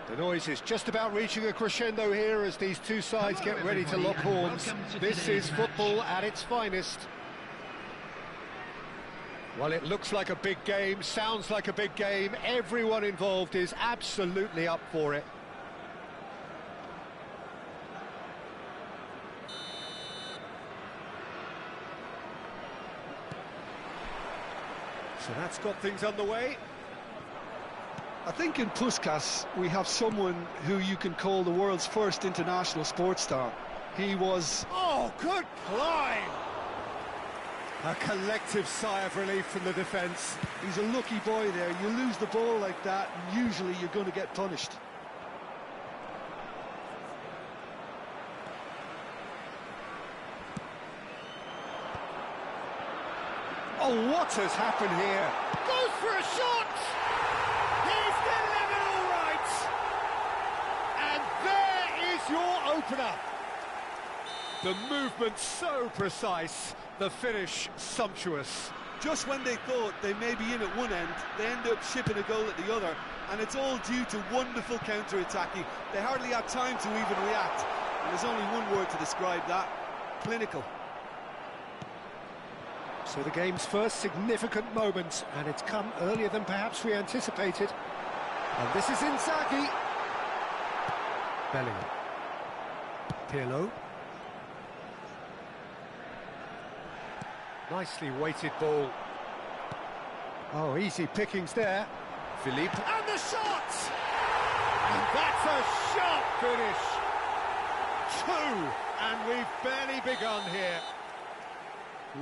The noise is just about reaching a crescendo here as these two sides get ready to lock horns. This is football at its finest. Well, it looks like a big game, sounds like a big game. Everyone involved is absolutely up for it. So that's got things underway. I think in Puskás we have someone who you can call the world's first international sports star. He was... Oh, good climb! A collective sigh of relief from the defence. He's a lucky boy there. You lose the ball like that, and usually you're going to get punished. Oh, what has happened here? Goes for a shot! He's delivered all right! And there is your opener. The movement so precise, the finish sumptuous. Just when they thought they may be in at one end, they end up shipping a goal at the other, and it's all due to wonderful counter-attacking. They hardly had time to even react, and there's only one word to describe that: clinical. So the game's first significant moment, and it's come earlier than perhaps we anticipated. And this is Inzaghi. Bellingham. Pirlo. Nicely weighted ball. Oh, easy pickings there. Philippe. And the shot! And that's a sharp finish. 2, and we've barely begun here.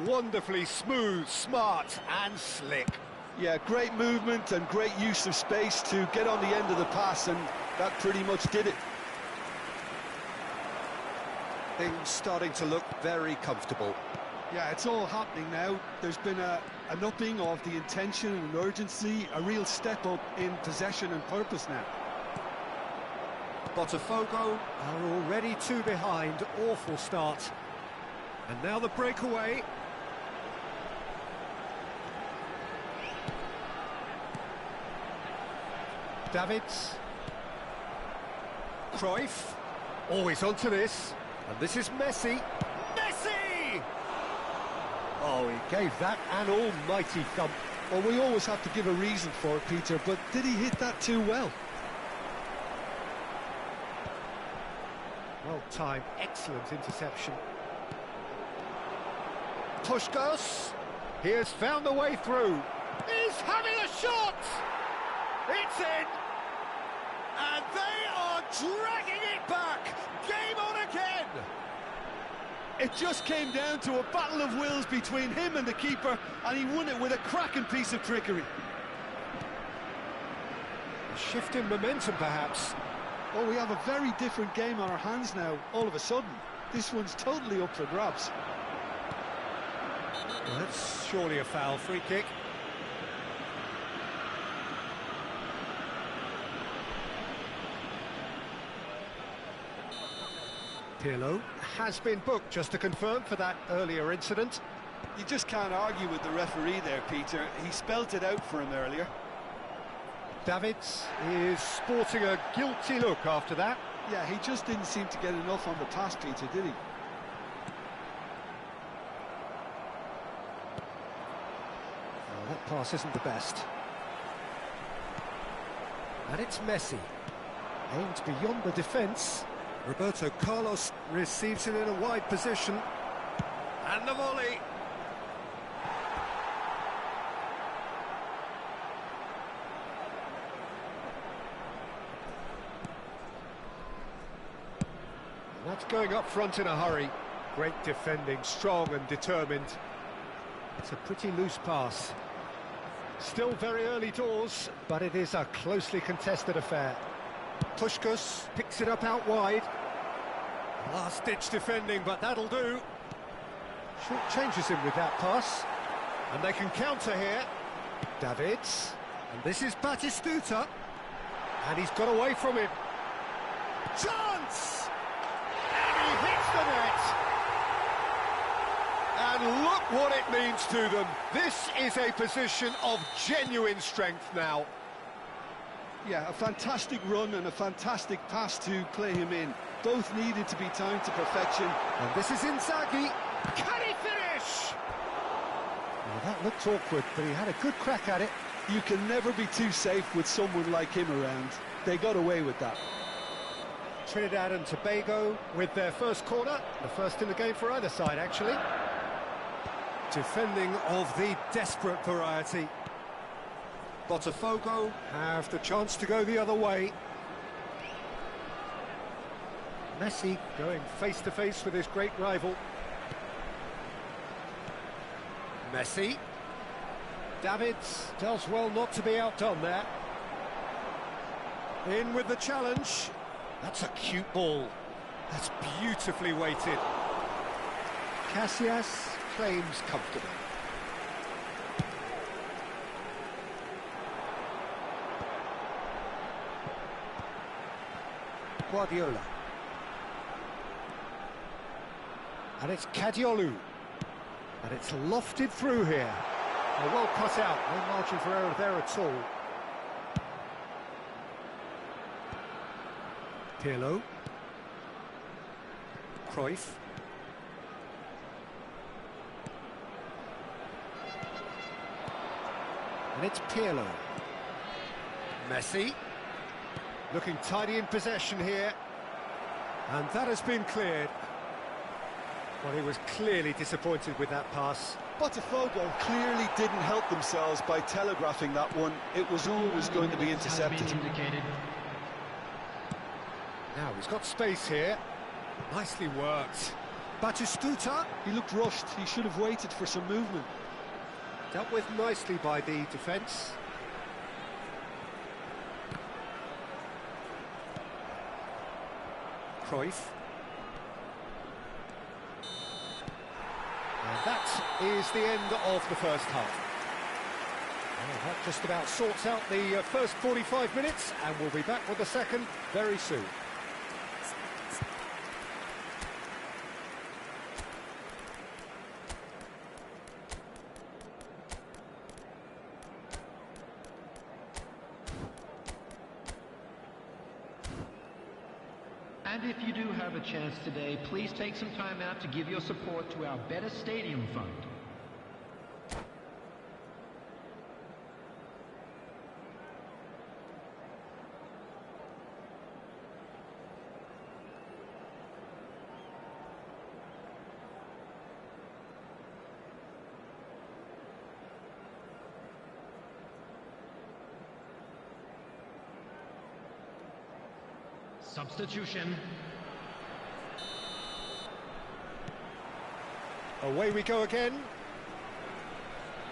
Wonderfully smooth, smart and slick. Yeah, great movement and great use of space to get on the end of the pass, and that pretty much did it. Things starting to look very comfortable. Yeah, it's all happening now. There's been an upping of the intention and urgency, a real step up in possession and purpose now. Botafogo are already 2 behind. Awful start. And now the breakaway. Davids. Cruyff. Always onto this. And this is Messi. Messi! Oh, he gave that an almighty thump. Well, we always have to give a reason for it, Peter, but did he hit that too well? Well timed, excellent interception. Puskás, he has found the way through. He's having a shot! It's in! And they are dragging it back! Game on again! It just came down to a battle of wills between him and the keeper, and he won it with a cracking piece of trickery. A shift in momentum, perhaps. Oh, we have a very different game on our hands now, all of a sudden. This one's totally up for grabs. Well, that's surely a foul. Free kick. Pirlo has been booked, just to confirm, for that earlier incident. You just can't argue with the referee there, Peter. He spelt it out for him earlier. Davids is sporting a guilty look after that. Yeah, he just didn't seem to get enough on the pass, Peter, did he? Oh, that pass isn't the best. And it's Messi. Aimed beyond the defence. Roberto Carlos receives it in a wide position. And the volley. And that's going up front in a hurry. Great defending, strong and determined. It's a pretty loose pass. Still very early doors, but it is a closely contested affair. Puskás picks it up out wide. Last-ditch defending, but that'll do. Short changes him with that pass. And they can counter here. Davids. And this is Batistuta. And he's got away from him. Chance! And he hits the net. And look what it means to them. This is a position of genuine strength now. Yeah, a fantastic run and a fantastic pass to play him in. Both needed to be timed to perfection. And this is Inzaghi. Can he finish? Well, that looked awkward, but he had a good crack at it. You can never be too safe with someone like him around. They got away with that. Trinidad and Tobago with their first corner. The first in the game for either side, actually. Defending of the desperate variety. Botafogo have the chance to go the other way. Messi going face-to-face with his great rival. Messi. Davids does well not to be outdone there. In with the challenge. That's a cute ball. That's beautifully weighted. Casillas claims comfortably. Guardiola. And it's Kadiolu. And it's lofted through here. Well cut out, no margin for error there at all. Pirlo. Cruyff. And it's Pirlo. Messi. Looking tidy in possession here. And that has been cleared. Well, he was clearly disappointed with that pass. Botafogo clearly didn't help themselves by telegraphing that one. It was always going to be intercepted. Now he's got space here. Nicely worked. Batistuta. He looked rushed. He should have waited for some movement. Dealt with nicely by the defence. Cruyff. And that is the end of the first half. Well, that just about sorts out the first 45 minutes, and we'll be back with the second very soon. And if you do have a chance today, please take some time out to give your support to our Better Stadium Fund. Substitution. Away we go again.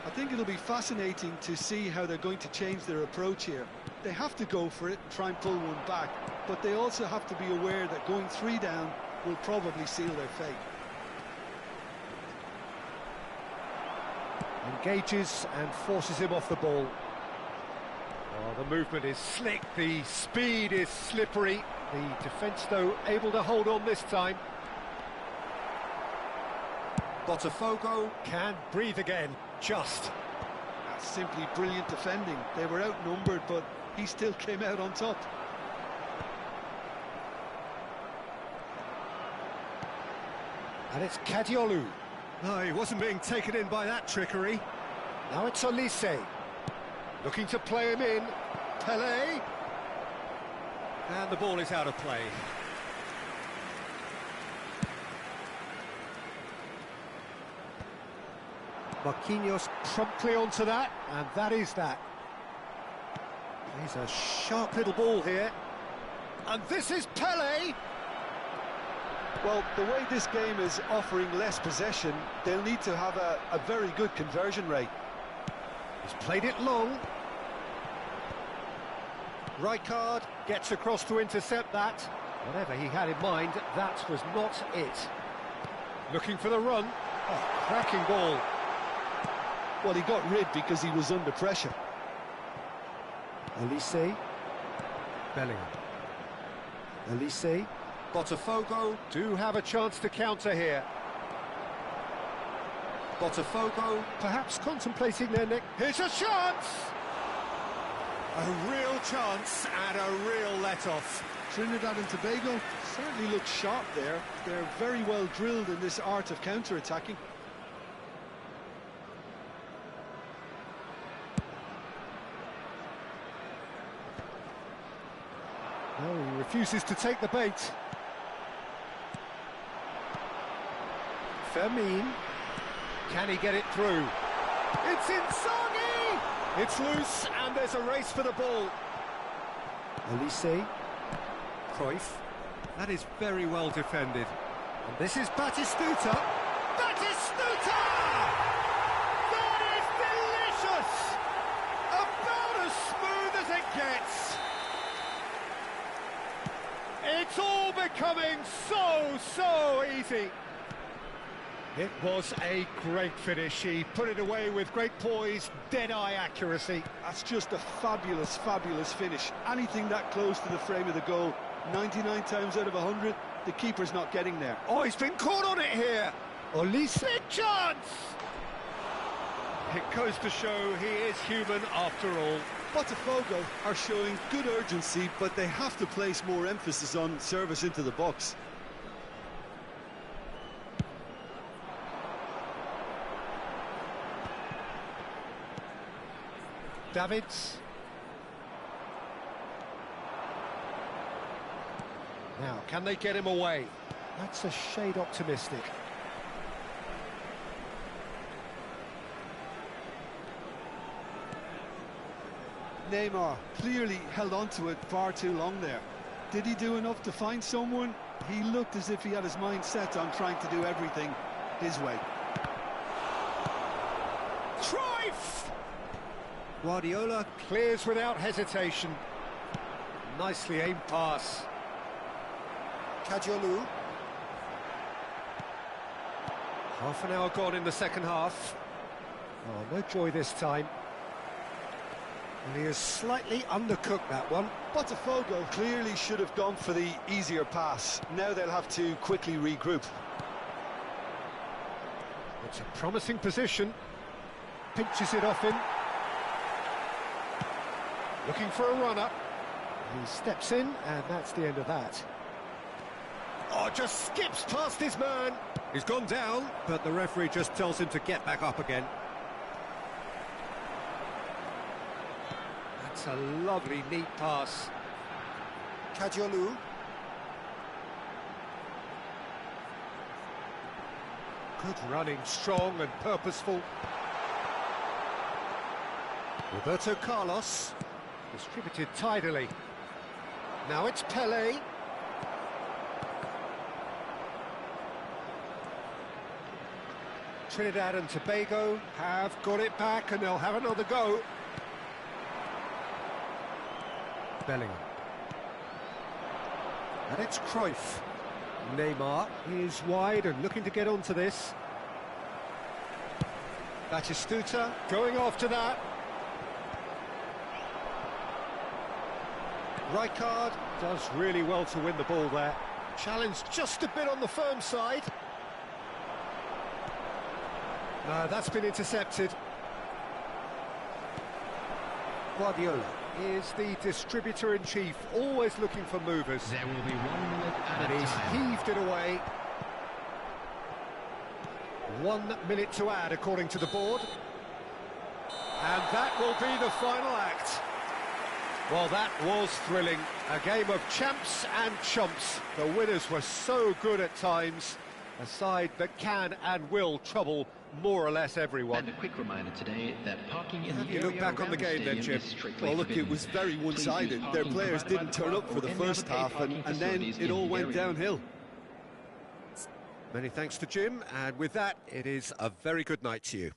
I think it'll be fascinating to see how they're going to change their approach here. They have to go for it and try and pull one back, but they also have to be aware that going 3 down will probably seal their fate. Engages and forces him off the ball. Oh, the movement is slick, the speed is slippery. The defence, though, able to hold on this time. Botafogo can breathe again, just. That's simply brilliant defending. They were outnumbered, but he still came out on top. And it's Kadiolu. No, he wasn't being taken in by that trickery. Now it's Olise. Looking to play him in. Pelé. And the ball is out of play. Marquinhos promptly onto that, and that is that. He's a sharp little ball here. And this is Pelé! Well, the way this game is offering less possession, they'll need to have a very good conversion rate. He's played it long. Rijkaard gets across to intercept that. Whatever he had in mind, that was not it. Looking for the run. Oh, cracking ball. Well, he got rid because he was under pressure. Olise. Bellingham. Olise. Botafogo do have a chance to counter here. Botafogo perhaps contemplating their neck. Here's a chance! A real chance and a real let-off. Trinidad and Tobago certainly look sharp there. They're very well drilled in this art of counter-attacking. No, he refuses to take the bait. Fermin. Can he get it through? It's Inzaghi! It's loose, and there's a race for the ball. Olise. Cruyff. That is very well defended. And this is Batistuta. Batistuta! That is delicious! About as smooth as it gets. It's all becoming so easy. It was a great finish. He put it away with great poise, dead-eye accuracy. That's just a fabulous finish. Anything that close to the frame of the goal, 99 times out of 100, the keeper's not getting there. Oh, he's been caught on it here. Olise, chance! It goes to show he is human after all. Botafogo are showing good urgency, but they have to place more emphasis on service into the box. Davids. Now, can they get him away? That's a shade optimistic. Neymar clearly held on to it far too long there. Did he do enough to find someone? He looked as if he had his mind set on trying to do everything his way. Cruyff! Guardiola clears without hesitation. Nicely aimed pass. Kajolu. Half an hour gone in the second half. Oh, no joy this time. And he has slightly undercooked that one. Botafogo clearly should have gone for the easier pass. Now they'll have to quickly regroup. It's a promising position. Pinches it off him. Looking for a runner. He steps in, and that's the end of that. Oh, just skips past his man. He's gone down, but the referee just tells him to get back up again. That's a lovely, neat pass. Kajolu. Good running, strong and purposeful. Roberto Carlos. Distributed tidily. Now it's Pelé. Trinidad and Tobago have got it back and they'll have another go. Bellingham. And it's Cruyff. Neymar is wide and looking to get onto this. Batistuta going after that. Rijkaard does really well to win the ball there. Challenged just a bit on the firm side. No, that's been intercepted. Guardiola is the distributor-in-chief, always looking for movers. There will be 1 minute at And a he's time. heaved it away. 1 minute to add, according to the board. And that will be the final act. Well, that was thrilling. A game of champs and chumps. The winners were so good at times. A side that can and will trouble more or less everyone. And a quick reminder today that parking in Have the you area looked back on the around game then, stadium Jim? is strictly Well, look, it forbidden. was very Please one-sided. use Their parking players provided by didn't the turn club up for the or any first other paid half, parking and then facilities it in all the went area. downhill. Many thanks to Jim, and with that, it is a very good night to you.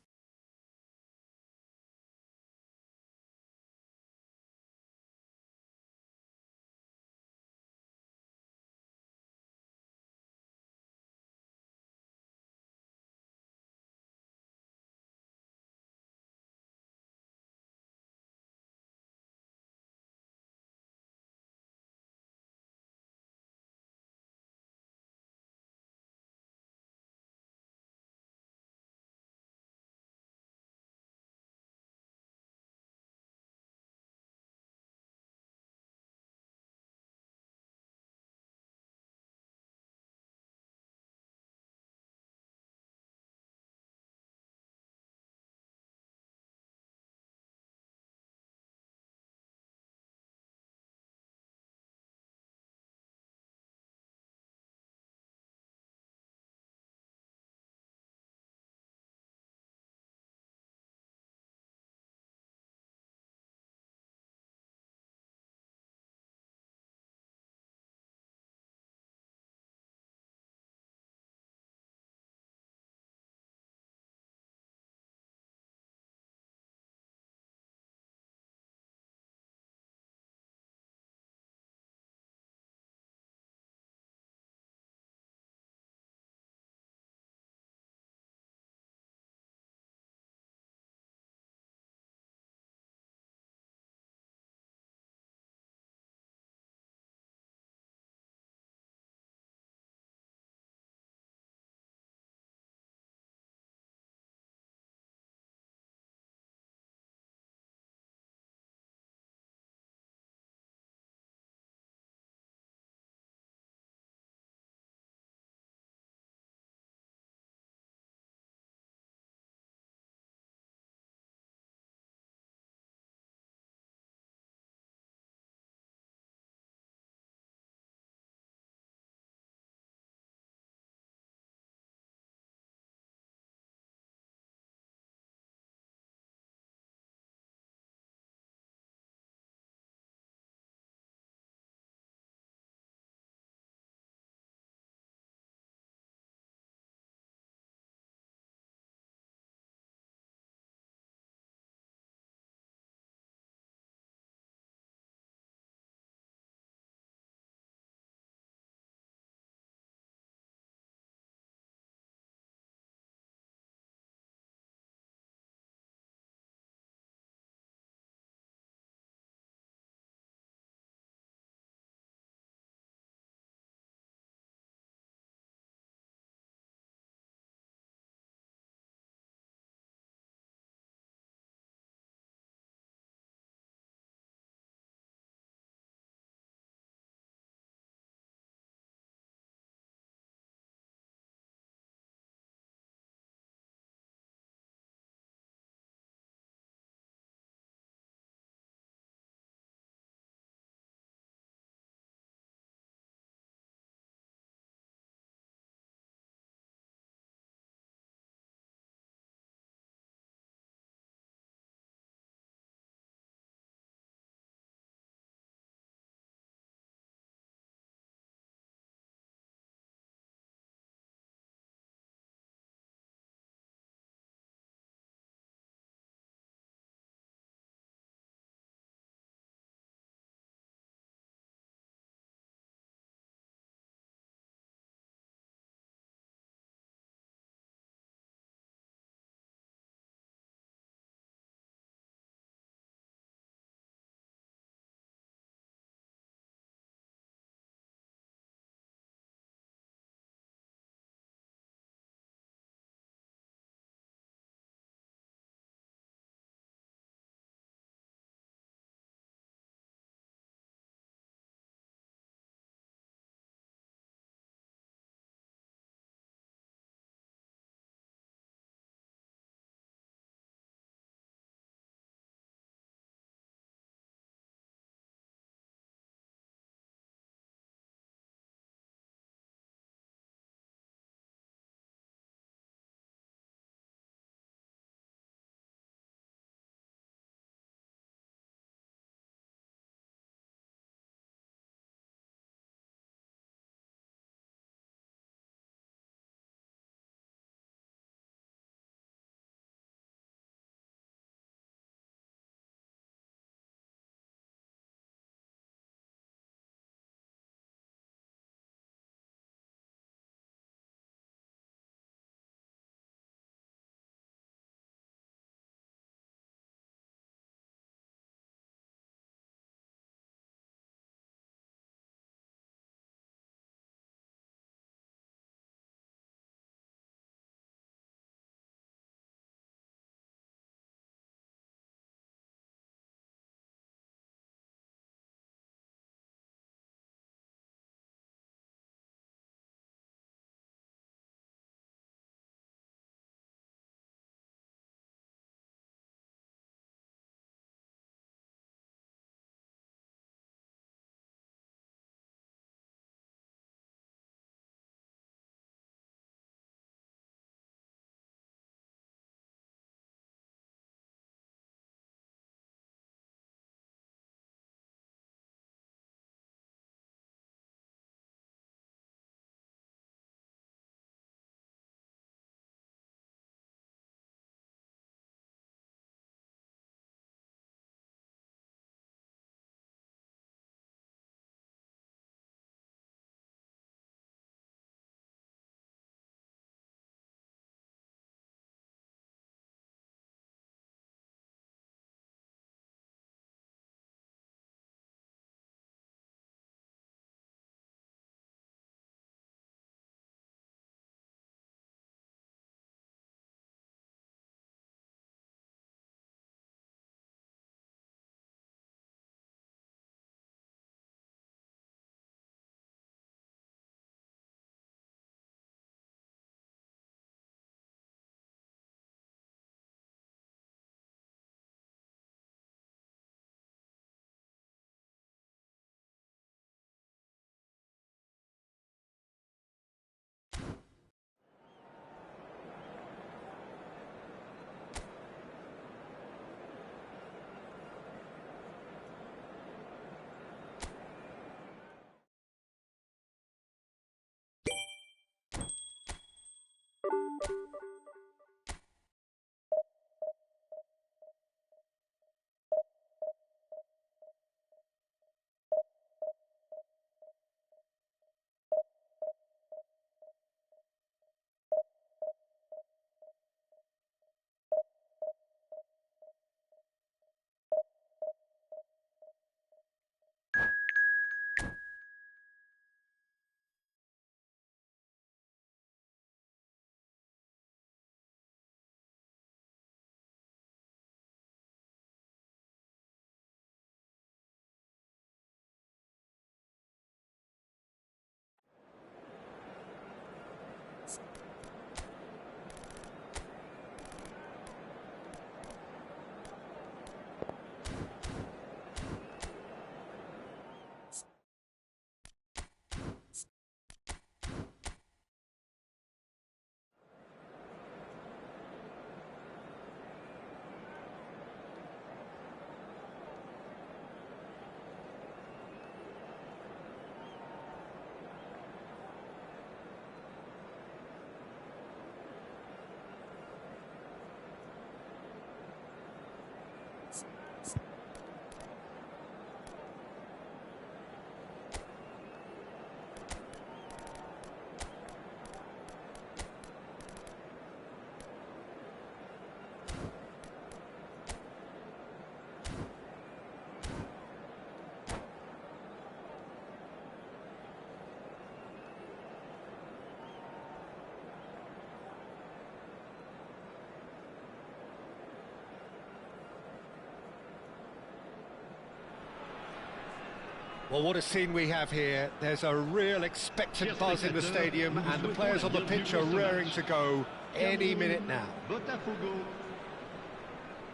Well, what a scene we have here. There's a real expectant buzz in the stadium, and the players on the pitch are raring to go any minute now.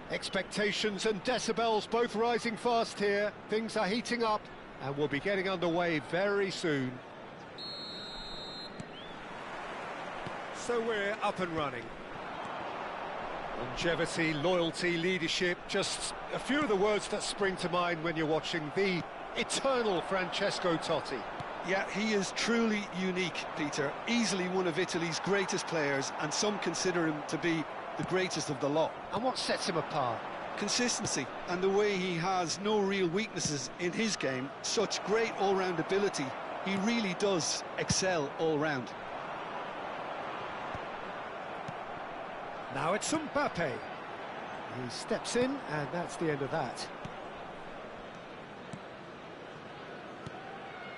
Expectations and decibels both rising fast here. Things are heating up, and we'll be getting underway very soon. So we're up and running. Longevity, loyalty, leadership, just a few of the words that spring to mind when you're watching the eternal Francesco Totti. Yeah, he is truly unique, Peter. Easily one of Italy's greatest players, and some consider him to be the greatest of the lot. And what sets him apart? Consistency, and the way he has no real weaknesses in his game. Such great all-round ability. He really does excel all-round. Now it's Mbappe. He steps in, and that's the end of that.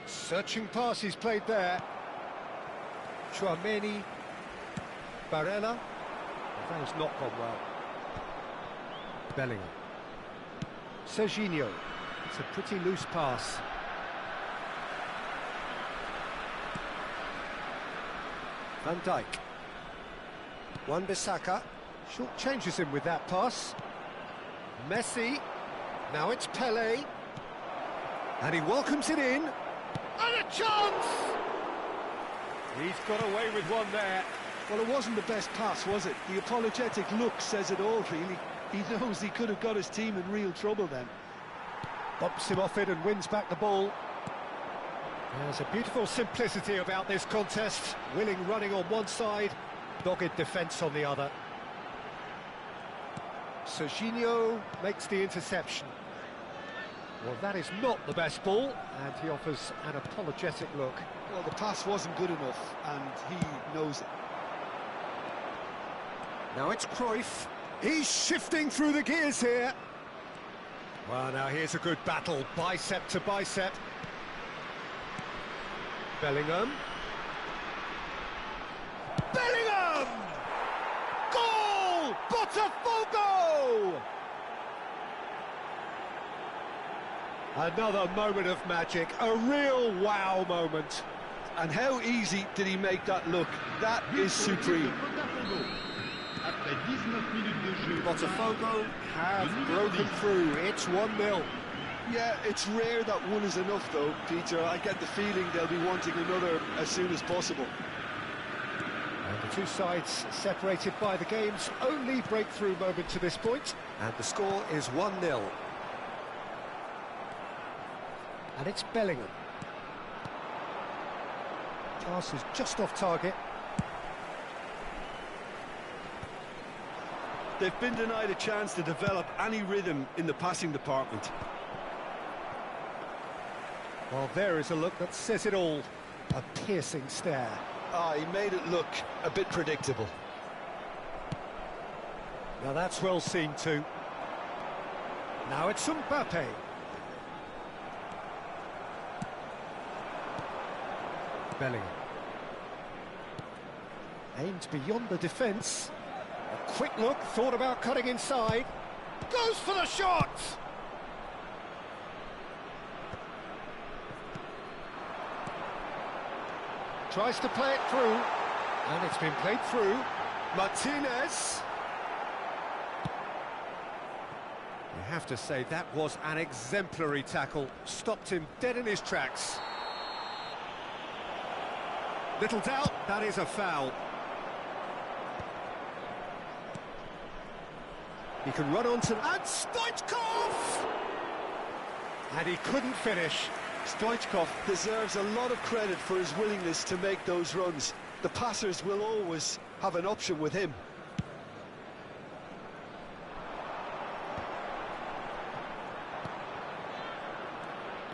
Searching pass he's played there. Chouameni. Barella. That has not gone well. Bellingham. Serginho. It's a pretty loose pass. Van Dijk. Wan-Bissaka. Short changes him with that pass. Messi. Now it's Pele. And he welcomes it in. And a chance! He's got away with one there. Well, it wasn't the best pass, was it? The apologetic look says it all, really. He knows he could have got his team in real trouble then. Bumps him off it and wins back the ball. There's a beautiful simplicity about this contest. Willing running on one side, dogged defence on the other. Serginho makes the interception. Well, that is not the best ball, and he offers an apologetic look. Well, the pass wasn't good enough, and he knows it. Now it's Cruyff. He's shifting through the gears here. Well, now here's a good battle, bicep to bicep. Bellingham. Bellingham! Goal! Botafogo! Another moment of magic, a real wow moment. And how easy did he make that look? That is supreme. Botafogo have broken through. It's 1-0. Yeah, it's rare that one is enough, though, Peter. I get the feeling they'll be wanting another as soon as possible. And the two sides separated by the game's only breakthrough moment to this point. And the score is 1-0. And it's Bellingham. Pass is just off target. They've been denied a chance to develop any rhythm in the passing department. Well, there is a look that says it all. A piercing stare. He made it look a bit predictable. Now that's well seen too. Now it's Mbappe. Bellingham. Aimed beyond the defence. A quick look, thought about cutting inside. Goes for the shot! Tries to play it through, and it's been played through. Martinez. You have to say that was an exemplary tackle. Stopped him dead in his tracks. Little doubt, that is a foul. He can run onto... And Stoichkov! And he couldn't finish. Stoichkov deserves a lot of credit for his willingness to make those runs. The passers will always have an option with him.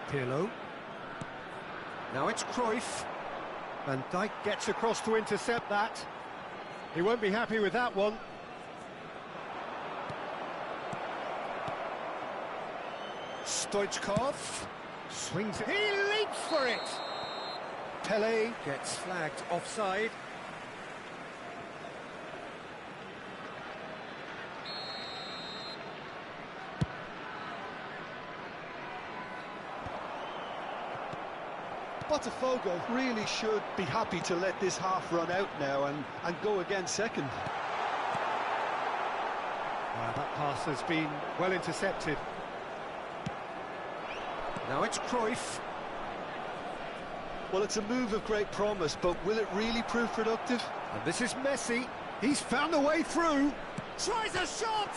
Pirlo. Now it's Cruyff. Van Dijk gets across to intercept that. He won't be happy with that one. Stoichkov swings it. He leaps for it. Pele gets flagged offside. Botafogo really should be happy to let this half run out now and go again second. That pass has been well intercepted. Now it's Cruyff. Well, it's a move of great promise, but will it really prove productive? And this is Messi. He's found a way through. Tries a shot!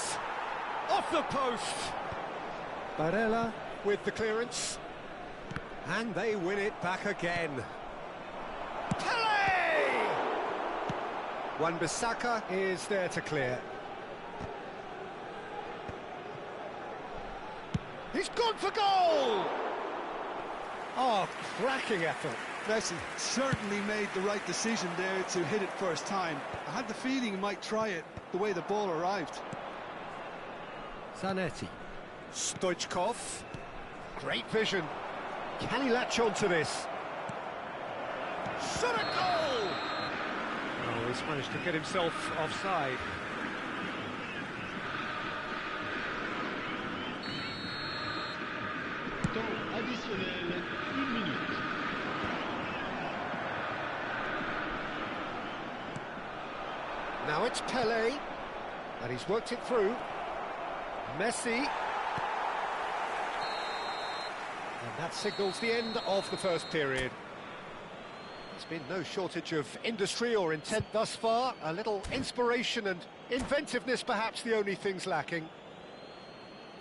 Off the post. Barella with the clearance. And they win it back again. Pele! Wan-Bissaka is there to clear. He's gone for goal! Oh, cracking effort. Messi certainly made the right decision there to hit it first time. I had the feeling he might try it the way the ball arrived. Zanetti. Stoichkov. Great vision. Can he latch on to this? Shot a goal! Oh, he's managed to get himself offside. Temps additionnel, 1 minute. Now it's Pele, and he's worked it through. Messi. And that signals the end of the first period. There's been no shortage of industry or intent thus far. A little inspiration and inventiveness, perhaps the only things lacking.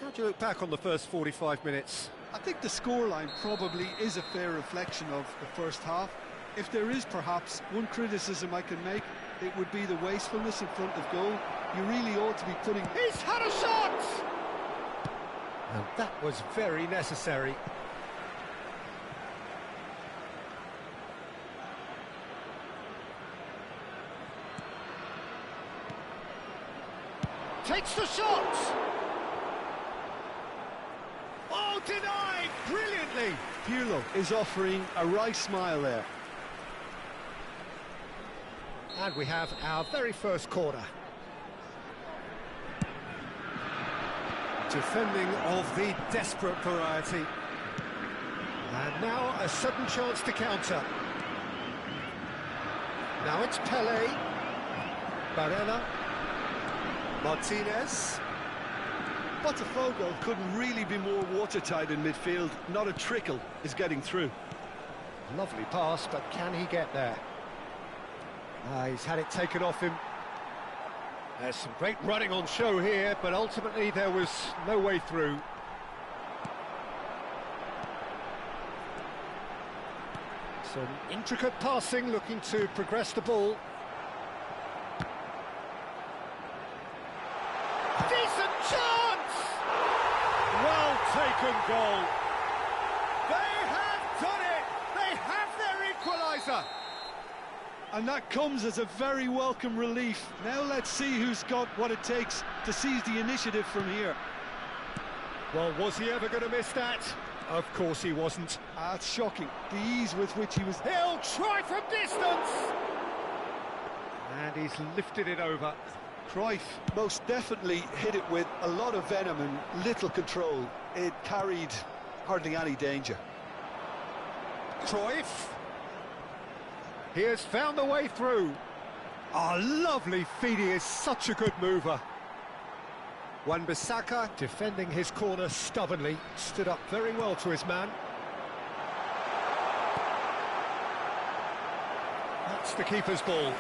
How do you look back on the first 45 minutes? I think the scoreline probably is a fair reflection of the first half. If there is perhaps one criticism I can make, it would be the wastefulness in front of goal. You really ought to be putting... He's had a shot! And that was very necessary. Takes the shot! Oh, denied! Brilliantly! Pirlo is offering a wry smile there. And we have our very first corner. Defending of the desperate variety. And now a sudden chance to counter. Now it's Pele. Barella. Martinez. Botafogo couldn't really be more watertight in midfield. Not a trickle is getting through. Lovely pass, but can he get there? He's had it taken off him. There's some great running on show here, but ultimately there was no way through. Some intricate passing, looking to progress the ball. taken goal. They have done it! They have their equaliser! And that comes as a very welcome relief. Now let's see who's got what it takes to seize the initiative from here. Well, was he ever going to miss that? Of course he wasn't. It's shocking, the ease with which he was... He'll try from distance! And he's lifted it over. Cruyff most definitely hit it with a lot of venom and little control. It carried hardly any danger. Cruyff. He has found the way through. Oh, lovely feed, he is such a good mover. Wan-Bissaka, defending his corner stubbornly, stood up very well to his man. That's the keeper's ball.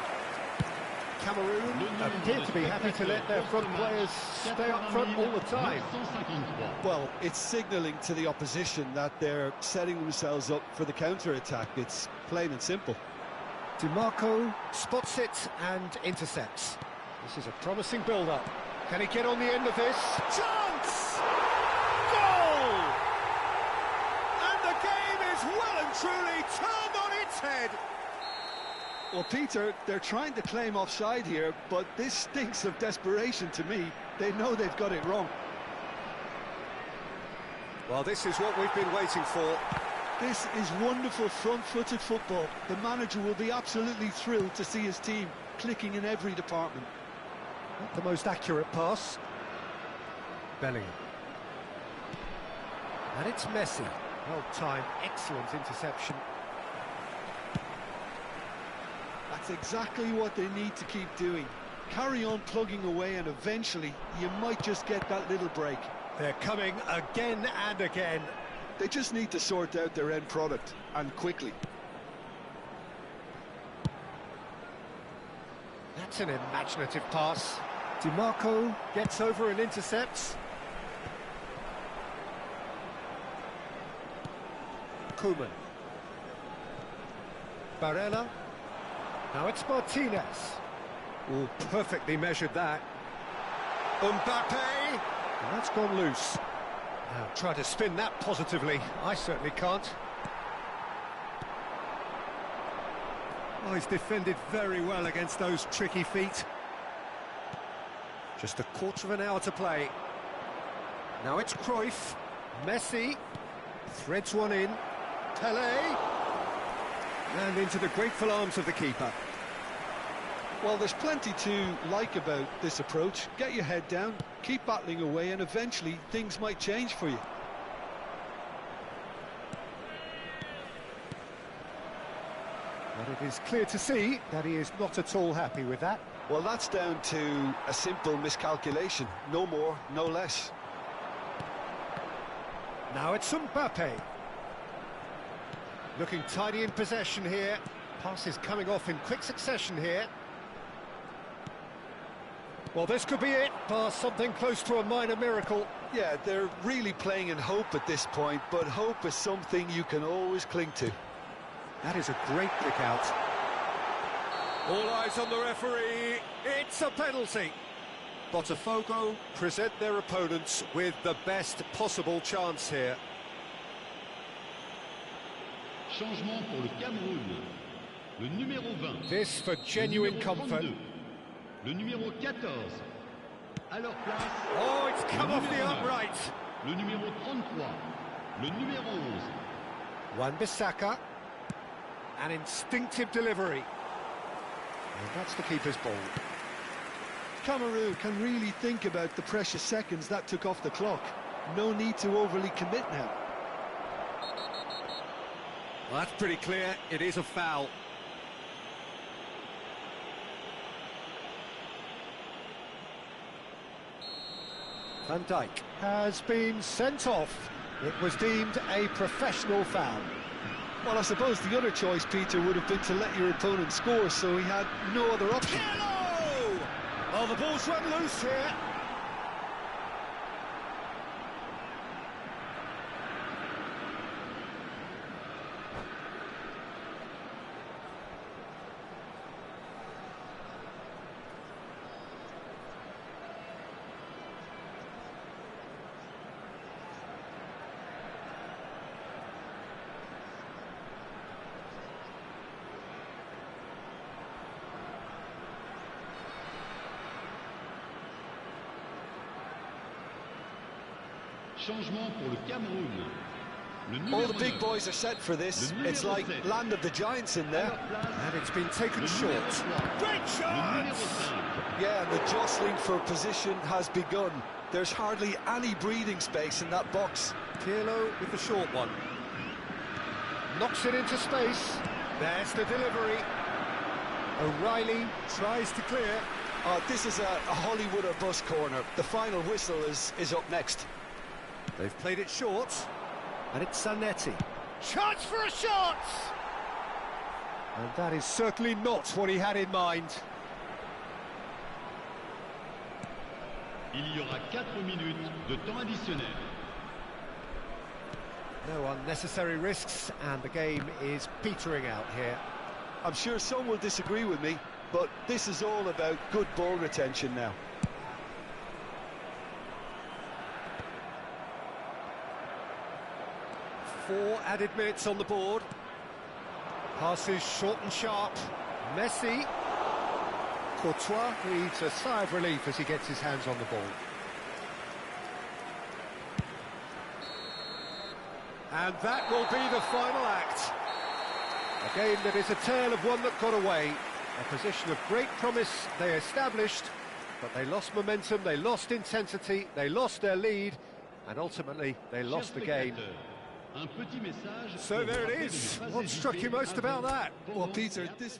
Cameroon appear to be happy to let their front players stay up front all the time. Well, it's signalling to the opposition that they're setting themselves up for the counter-attack. It's plain and simple. DiMarco spots it and intercepts. This is a promising build-up. Can he get on the end of this? Chance! Goal! And the game is well and truly turned on its head. Well, Peter, they're trying to claim offside here, but this stinks of desperation to me. They know they've got it wrong. Well, this is what we've been waiting for. This is wonderful front-footed football. The manager will be absolutely thrilled to see his team clicking in every department. Not the most accurate pass. Bellingham. And it's Messi. Well timed, excellent interception. That's exactly what they need to keep doing. Carry on plugging away and eventually you might just get that little break. They're coming again and again. They just need to sort out their end product, and quickly. That's an imaginative pass. DiMarco gets over and intercepts. Koeman. Barella. Now it's Martinez. Oh, perfectly measured that. Mbappe. And that's gone loose. Now try to spin that positively. I certainly can't. Oh, he's defended very well against those tricky feet. Just a quarter of an hour to play. Now it's Cruyff. Messi. Threads one in. Pelé. And into the grateful arms of the keeper. Well, there's plenty to like about this approach. Get your head down, keep battling away, and eventually things might change for you. But it is clear to see that he is not at all happy with that. Well, that's down to a simple miscalculation. No more, no less. Now it's Mbappe. Looking tidy in possession here. Passes coming off in quick succession here. Well, this could be it. Pass something close to a minor miracle. Yeah, they're really playing in hope at this point, but hope is something you can always cling to. That is a great kick out. All eyes on the referee. It's a penalty. Botafogo present their opponents with the best possible chance here. Changement pour le Cameroun. Le numéro 20. This for genuine comfort. Le numéro 14. À leur place. Oh, it's come off the upright. Le numéro 33. Le numéro 11. Wan-Bissaka. An instinctive delivery. And that's the keeper's ball. Cameroon can really think about the precious seconds that took off the clock. No need to overly commit now. Well, that's pretty clear. It is a foul. Van Dijk has been sent off. It was deemed a professional foul. Well, I suppose the other choice, Peter, would have been to let your opponent score, so he had no other option. Hello! Oh, the ball's run loose here. Changement pour le Cameroun. Le All numéro the big 9. boys are set for this. Le It's like numéro 7. land of the giants in À there. leur place, And it's been taken le short. numéro 3. Great Le shot! numéro 5. Yeah, and the jostling for position has begun. There's hardly any breathing space in that box. Pirlo with the short one. Knocks it into space. There's the delivery. O'Reilly tries to clear. Oh, this is a Hollywood or bust corner. The final whistle is up next. They've played it short. And it's Zanetti. Chance for a shot! And that is certainly not what he had in mind. Il y aura 4 minutes de temps additionnel. No unnecessary risks, and the game is petering out here. I'm sure some will disagree with me, but this is all about good ball retention now. Four added minutes on the board. Passes short and sharp. Messi. Courtois breathes a sigh of relief as he gets his hands on the ball. And that will be the final act. A game that is a tale of one that got away. A position of great promise they established, but they lost momentum, they lost intensity, they lost their lead, and ultimately they lost the game. Un petit message So pour there vous it rappeler is. de ne pas What struck you hésiter most about avant, that? Well, pendant Peter, et après this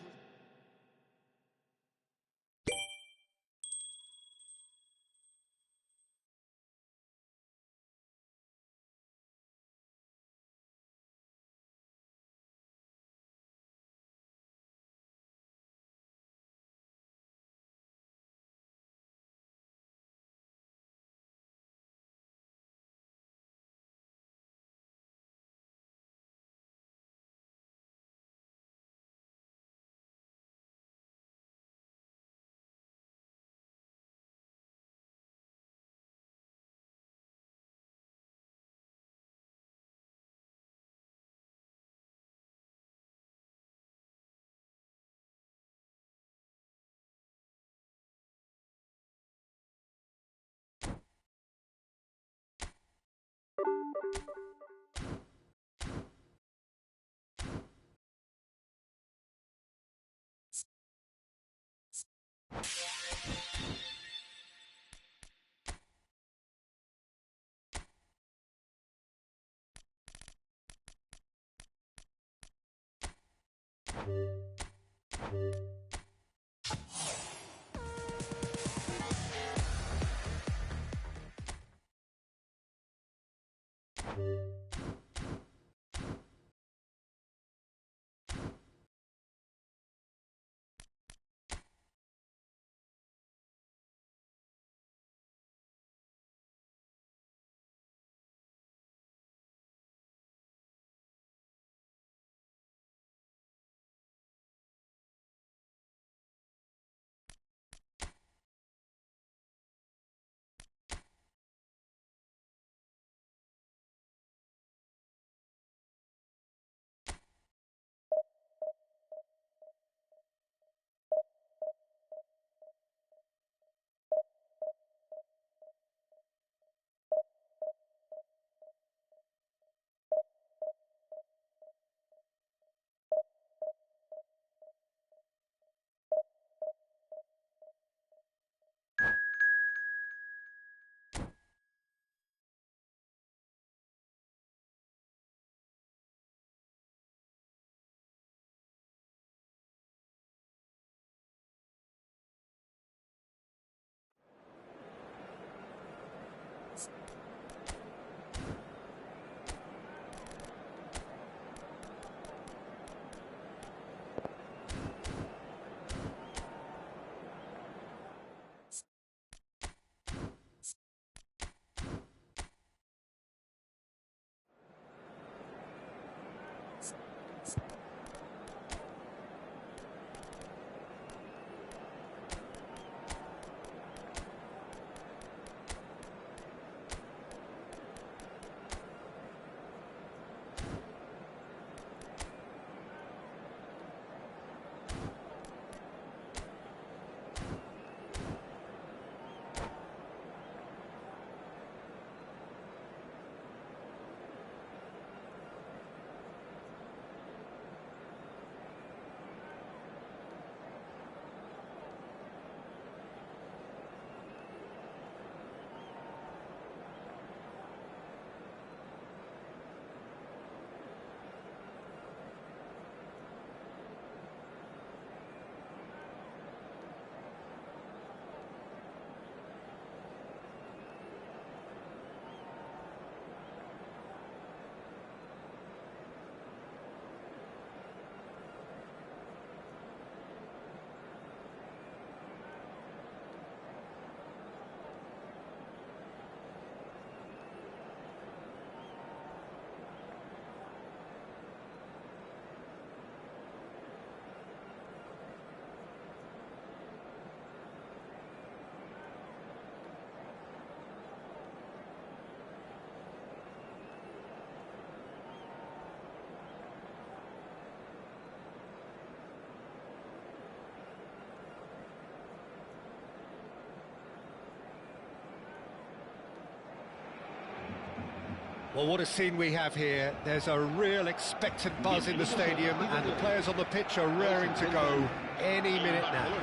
Well, what a scene we have here. There's a real expectant buzz in the stadium, and the players on the pitch are raring to go any minute now.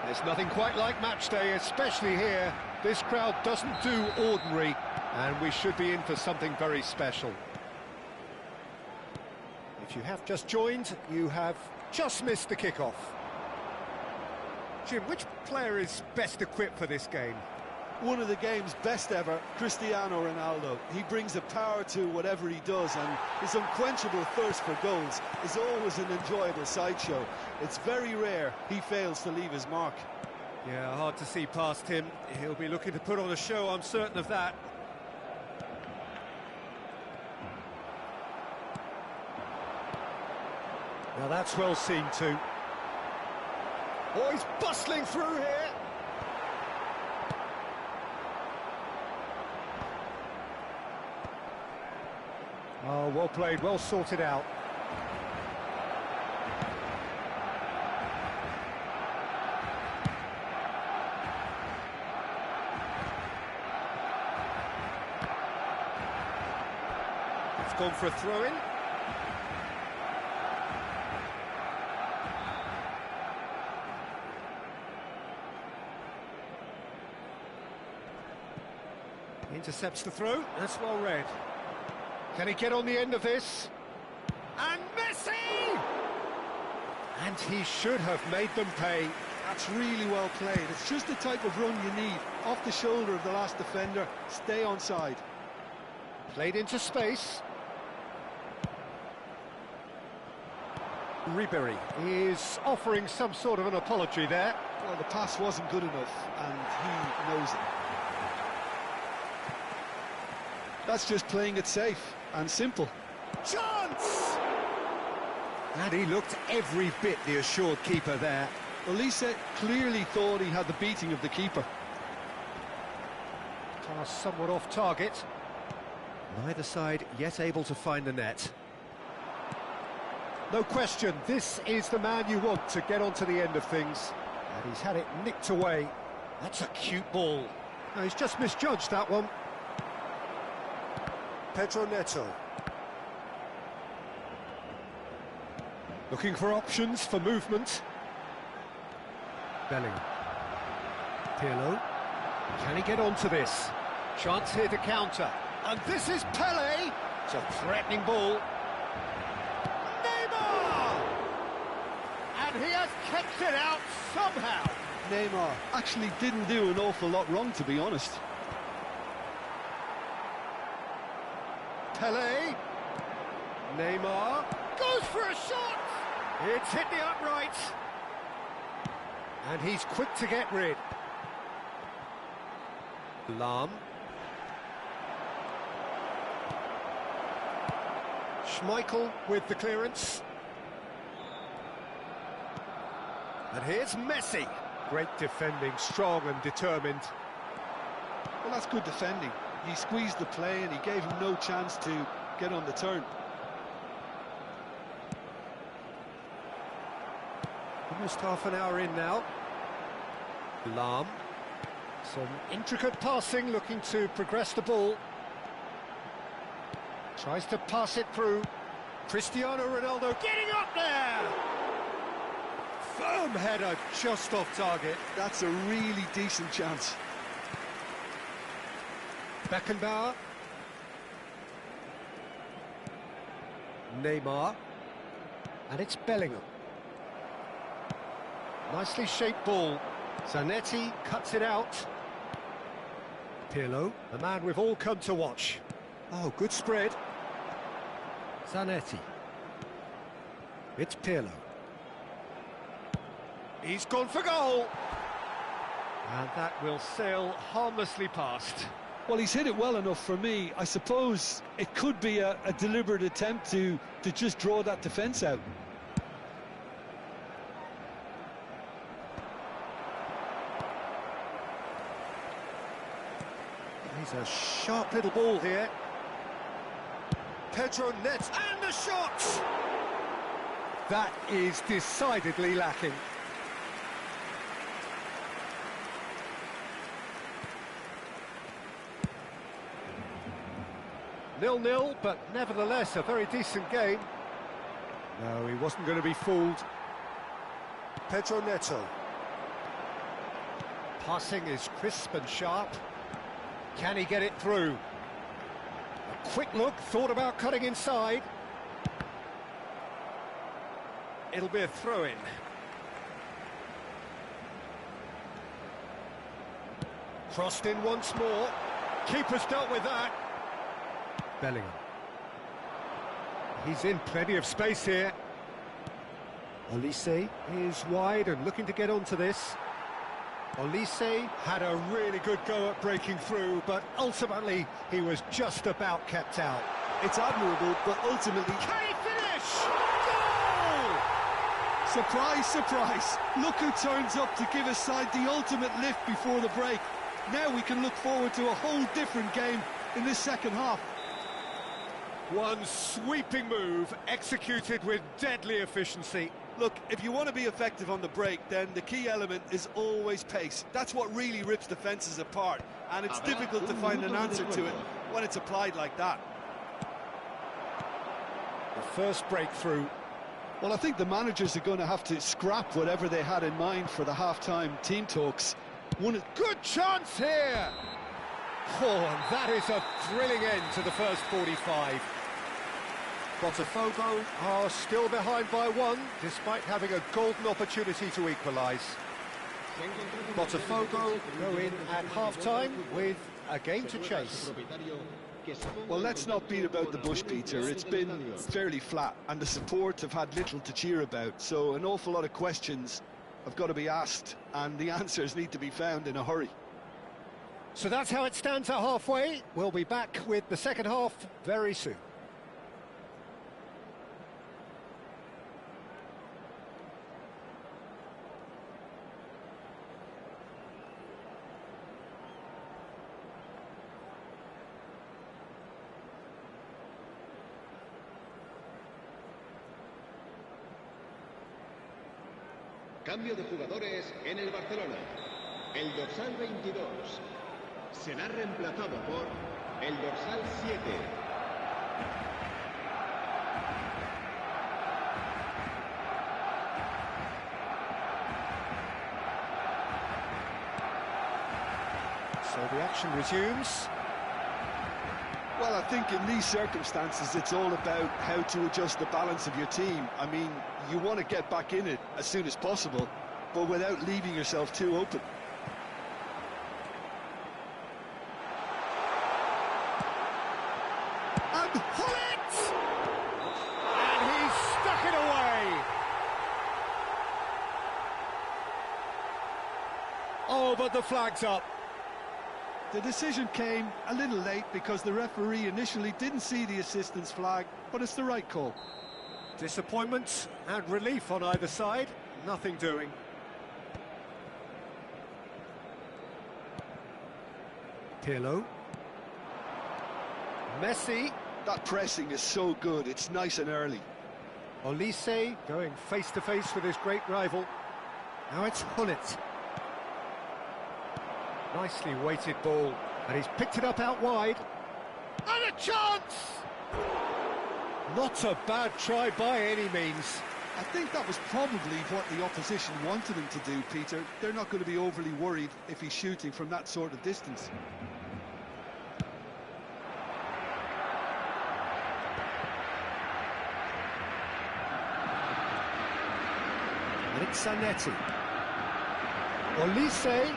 There's nothing quite like match day, especially here. This crowd doesn't do ordinary, and we should be in for something very special. If you have just joined, you have just missed the kickoff. Jim, which player is best equipped for this game? One of the game's best ever, Cristiano Ronaldo. He brings a power to whatever he does, and his unquenchable thirst for goals is always an enjoyable sideshow. It's very rare he fails to leave his mark. Yeah, hard to see past him. He'll be looking to put on a show, I'm certain of that. Now that's well seen too. Oh, he's bustling through here. Oh, well played, well sorted out. It's gone for a throw-in. Intercepts the throw, that's well read. Can he get on the end of this? And Messi! And he should have made them pay. That's really well played. It's just the type of run you need. Off the shoulder of the last defender, stay onside. Played into space. Ribery is offering some sort of an apology there. Well, the pass wasn't good enough, and he knows it. That's just playing it safe and simple. Chance! And he looked every bit the assured keeper there. Elise clearly thought he had the beating of the keeper. Pass somewhat off target. Neither side yet able to find the net. No question, this is the man you want to get onto the end of things. And he's had it nicked away. That's a cute ball. No, he's just misjudged that one. Pedro Neto. Looking for options for movement. Bellingham. Pirlo. Can he get onto this? Chance here to counter. And this is Pele. It's a threatening ball. Neymar! And he has kept it out somehow. Neymar actually didn't do an awful lot wrong, to be honest. Pele. Neymar goes for a shot. It's hit the upright. And he's quick to get rid. Lahm. Schmeichel with the clearance. And here's Messi. Great defending, strong and determined. Well, that's good defending. He squeezed the play and he gave him no chance to get on the turn. Almost half an hour in now. Lahm. Some intricate passing, looking to progress the ball. Tries to pass it through. Cristiano Ronaldo getting up there! Firm header just off target. That's a really decent chance. Beckenbauer. Neymar. And it's Bellingham. Nicely shaped ball. Zanetti cuts it out. Pirlo, the man we've all come to watch. Oh, good spread. Zanetti. It's Pirlo. He's gone for goal. And that will sail harmlessly past. Well, he's hit it well enough for me. I suppose it could be a deliberate attempt to just draw that defence out. He's a sharp little ball here. Pedro Neto, and the shot! That is decidedly lacking. 0-0, but nevertheless a very decent game. No, he wasn't going to be fooled. Pedro Neto. Passing is crisp and sharp. Can he get it through? A quick look, thought about cutting inside. It'll be a throw-in. Crossed in once more. Keeper's dealt with that. Bellingham. He's in plenty of space here. Olise is wide and looking to get onto this. Olise had a really good go at breaking through, but ultimately he was just about kept out. It's admirable, but ultimately... Can he finish? Goal! Surprise, surprise. Look who turns up to give his side the ultimate lift before the break. Now we can look forward to a whole different game in this second half. One sweeping move, executed with deadly efficiency. Look, if you want to be effective on the break, then the key element is always pace. That's what really rips defences apart, and it's difficult to find an answer to it when it's applied like that. The first breakthrough. Well, I think the managers are going to have to scrap whatever they had in mind for the half-time team talks. Good chance here! Oh, and that is a thrilling end to the first 45. Botafogo are still behind by one, despite having a golden opportunity to equalise. Botafogo go in at half-time with a game to chase. Well, let's not beat about the bush, Peter. It's been fairly flat, and the support have had little to cheer about, so an awful lot of questions have got to be asked, and the answers need to be found in a hurry. So that's how it stands at halfway. We'll be back with the second half very soon. Cambio de jugadores en el Barcelona. El dorsal 22 será reemplazado por el dorsal 7. So the action resumes. Well, I think in these circumstances, it's all about how to adjust the balance of your team. I mean, you want to get back in it as soon as possible, but without leaving yourself too open. And Hullet! And he's stuck it away! Oh, but the flag's up. The decision came a little late because the referee initially didn't see the assistance flag, but it's the right call. Disappointment and relief on either side, nothing doing. Pirlo. Messi. That pressing is so good, it's nice and early. Olise going face-to-face with his great rival. Now it's Hullet. Nicely weighted ball, and he's picked it up out wide. And a chance! Not a bad try by any means. I think that was probably what the opposition wanted him to do, Peter. They're not going to be overly worried if he's shooting from that sort of distance. And it's Zanetti. Olise.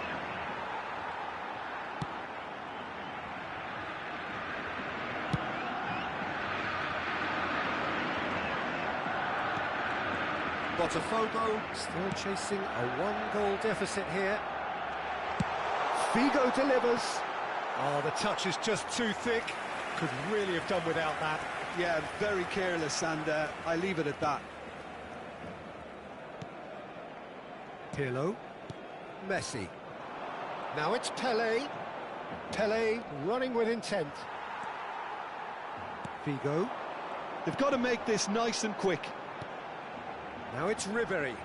Botafogo still chasing a one-goal deficit here. Figo delivers. Oh, the touch is just too thick. Could really have done without that. Yeah, very careless, and I leave it at that. Pirlo. Messi. Now it's Pelé. Pelé running with intent. Figo. They've got to make this nice and quick. Now it's Ribery.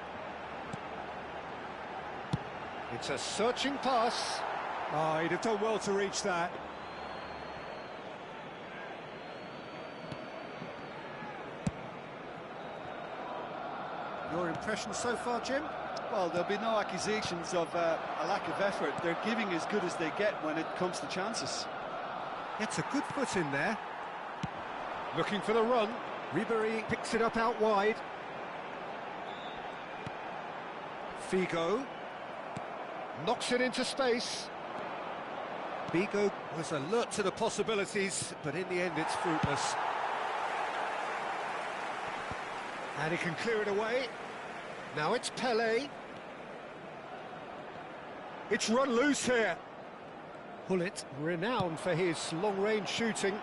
It's a searching pass. Oh, he'd have done well to reach that. Your impression so far, Jim? Well, there'll be no accusations of a lack of effort. They're giving as good as they get when it comes to chances. Gets a good foot in there. Looking for the run. Ribéry picks it up out wide. Figo knocks it into space. Figo was alert to the possibilities, but in the end it's fruitless. And he can clear it away. Now it's Pelé. It's run loose here. Hullet, renowned for his long-range shooting.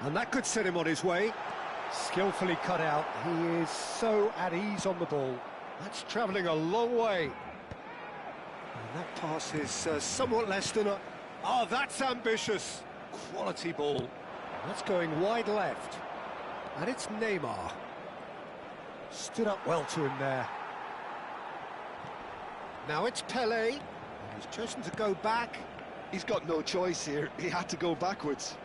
And that could set him on his way. Skillfully cut out. He is so at ease on the ball. That's travelling a long way. And that pass is somewhat less than a... Oh, that's ambitious. Quality ball. That's going wide left. And it's Neymar. Stood up well to him there. Now it's Pelé. And he's chosen to go back. He's got no choice here. He had to go backwards.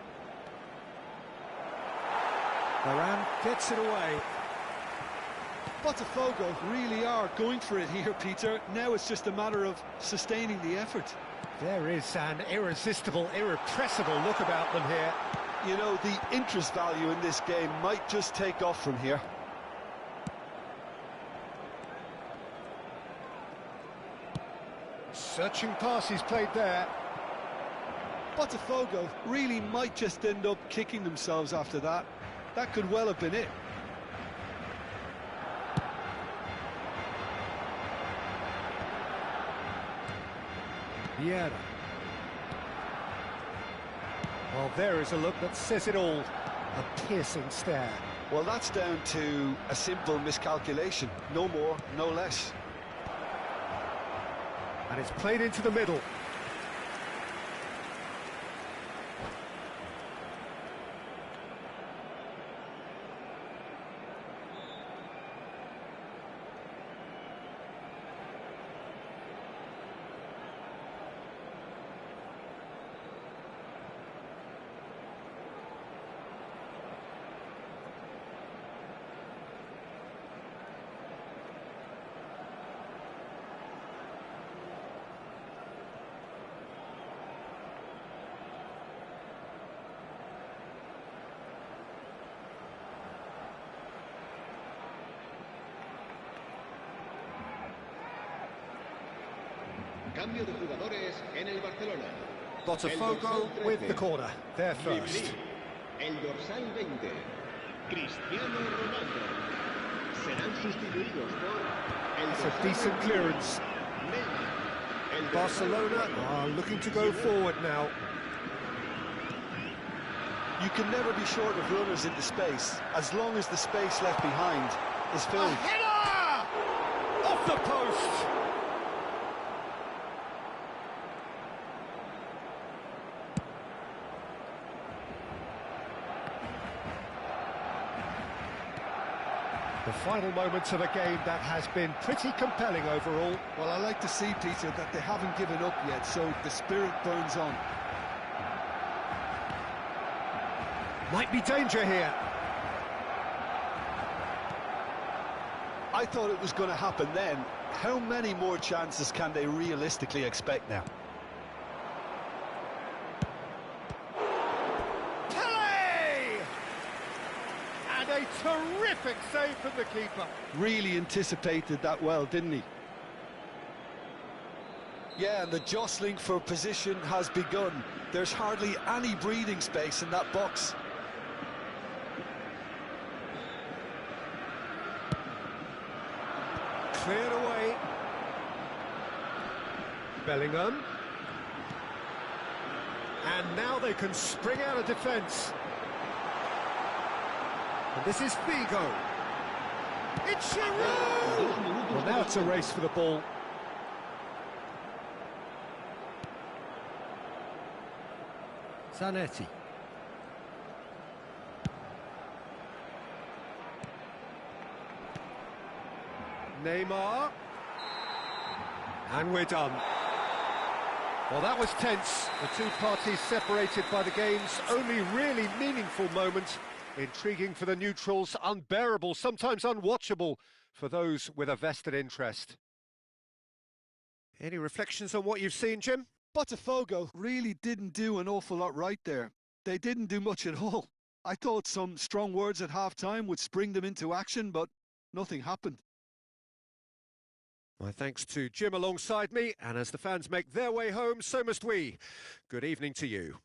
Varane gets it away. Botafogo really are going for it here, Peter. Now it's just a matter of sustaining the effort. There is an irresistible, irrepressible look about them here. You know, the interest value in this game might just take off from here. Searching pass he's played there. Botafogo really might just end up kicking themselves after that. That could well have been it. Vieira. Well, there is a look that says it all. A piercing stare. Well, that's down to a simple miscalculation. No more, no less. And it's played into the middle. Cambio de jugadores en el Barcelona. Botafogo with the corner. They're first. El dorsal 20. Cristiano Ronaldo. Serán sustituidos por el It's a decent clearance. Barcelona are looking to go forward now. You can never be short of runners into space, as long as the space left behind is filled. A header! Off the post! The final moments of a game that has been pretty compelling overall. Well, I like to see, Peter, that they haven't given up yet, so the spirit burns on. Might be danger here. I thought it was going to happen then. How many more chances can they realistically expect now? A terrific save from the keeper. Really anticipated that well, didn't he? Yeah, and the jostling for position has begun. There's hardly any breathing space in that box. Cleared away. Bellingham. And now they can spring out of defence. And this is Figo. It's Giroud! Well, now it's a race for the ball. Zanetti. Neymar. And we're done. Well, that was tense. The two parties separated by the game's only really meaningful moment. Intriguing for the neutrals, unbearable, sometimes unwatchable for those with a vested interest. Any reflections on what you've seen, Jim? Botafogo really didn't do an awful lot right there. They didn't do much at all. I thought some strong words at half-time would spring them into action, but nothing happened. My thanks to Jim alongside me, and as the fans make their way home, so must we. Good evening to you.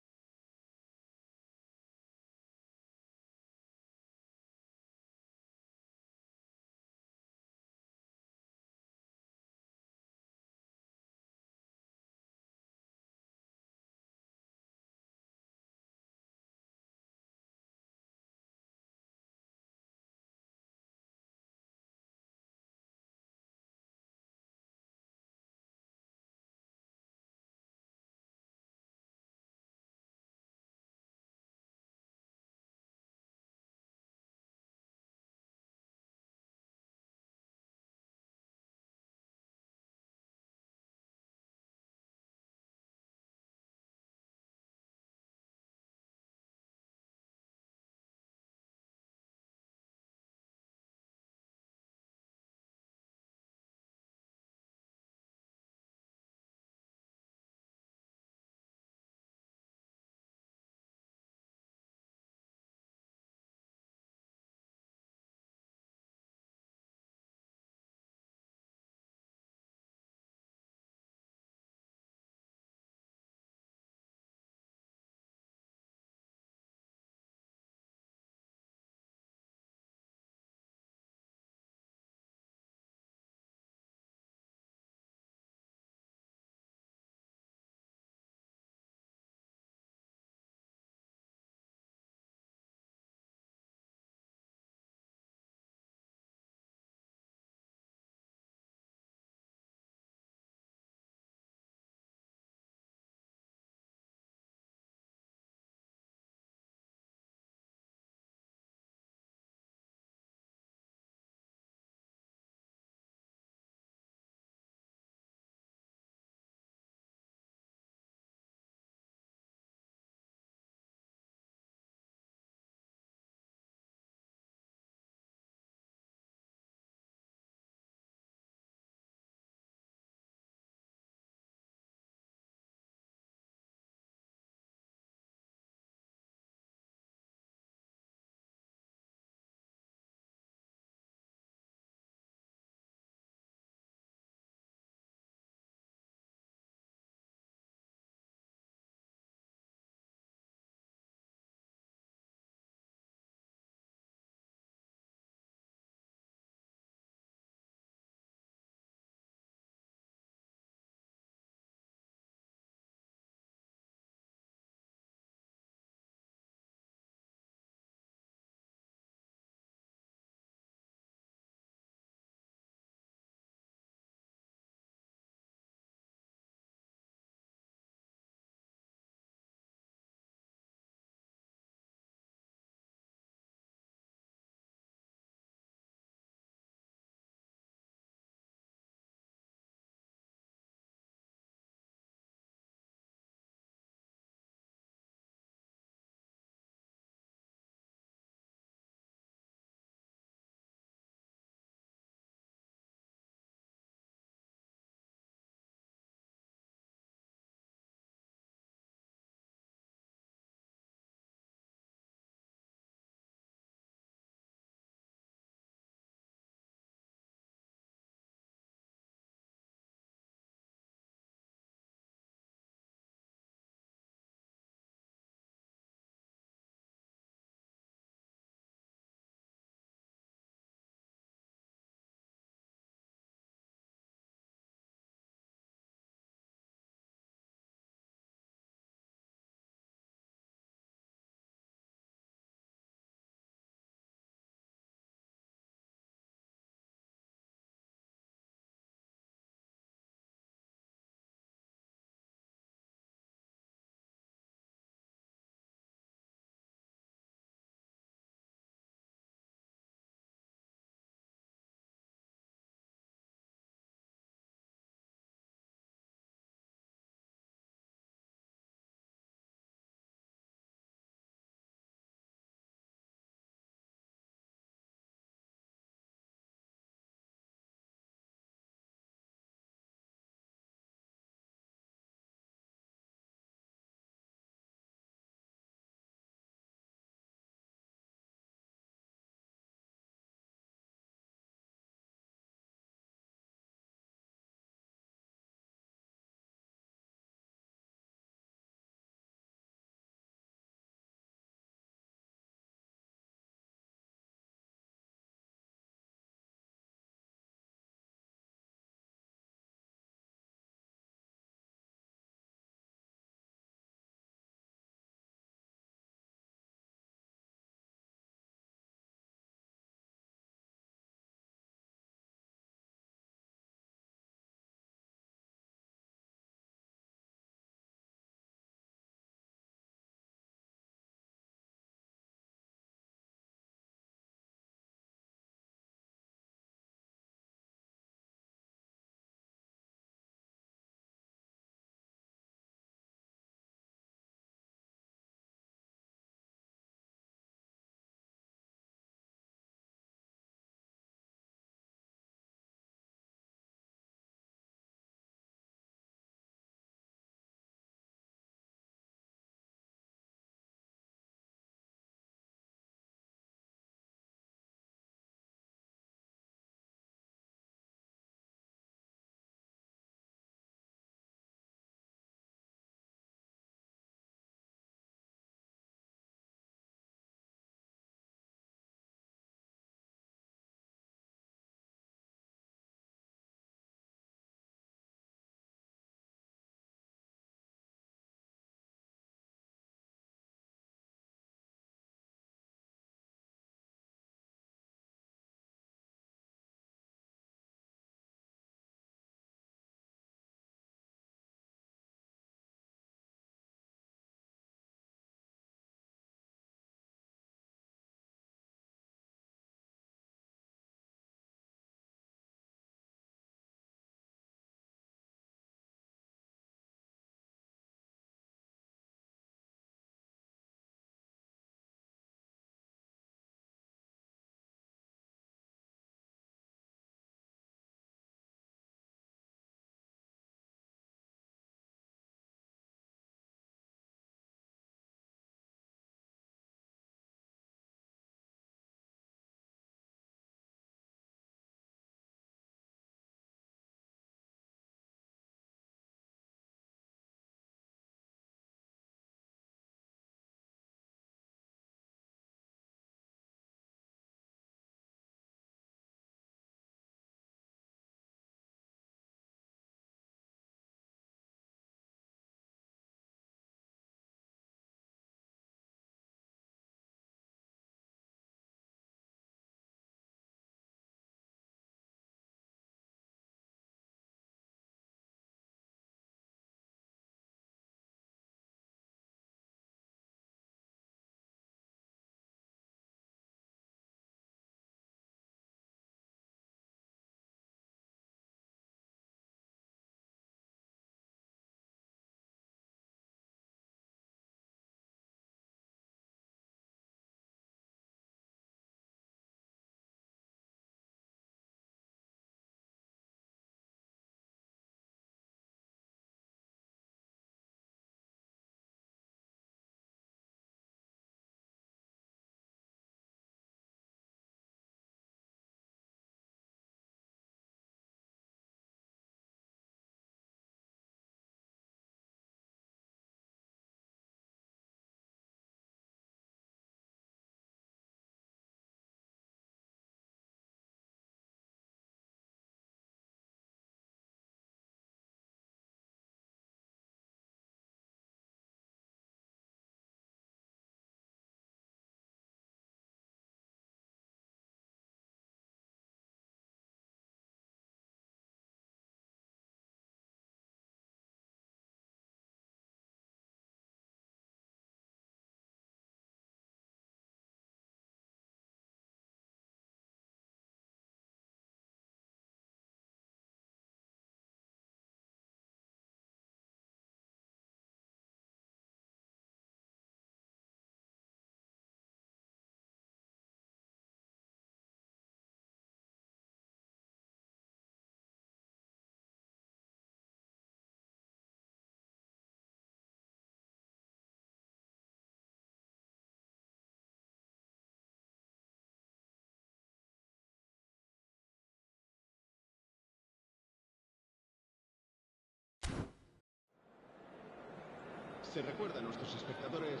Se recuerda a nuestros espectadores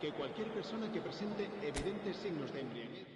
que cualquier persona que presente evidentes signos de embriaguez.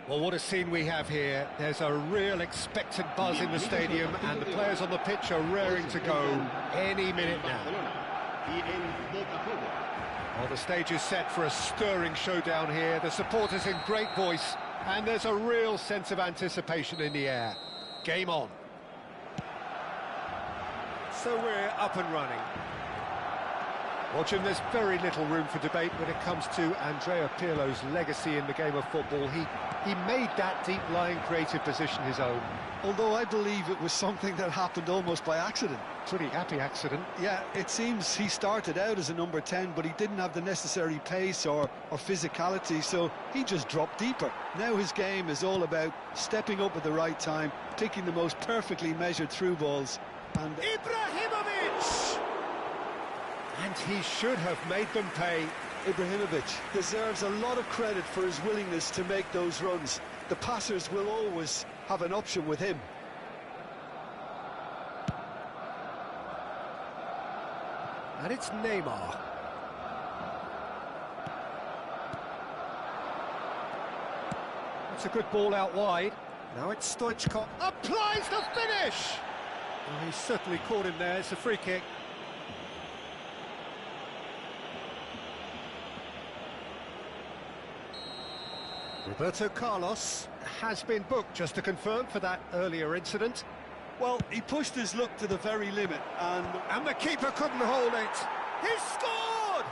Well, what a scene we have here. There's a real expectant buzz in the stadium, and the players on the pitch are raring to go any minute now. Well, the stage is set for a stirring showdown here. The supporters in great voice, and there's a real sense of anticipation in the air. Game on. So we're up and running. Well, Jim, there's very little room for debate when it comes to Andrea Pirlo's legacy in the game of football. He made that deep-lying creative position his own. Although I believe it was something that happened almost by accident. Pretty happy accident. Yeah, it seems he started out as a number 10, but he didn't have the necessary pace or physicality, so he just dropped deeper. Now his game is all about stepping up at the right time, picking the most perfectly measured through balls. And Ibrahimovic! And he should have made them pay. Ibrahimovic deserves a lot of credit for his willingness to make those runs. The passers will always have an option with him. And it's Neymar. That's a good ball out wide. Now it's Stoichkov. Applies the finish! Well, he certainly caught him there. It's a free kick. Roberto Carlos has been booked, just to confirm, for that earlier incident. Well, he pushed his luck to the very limit, and the keeper couldn't hold it. He scored!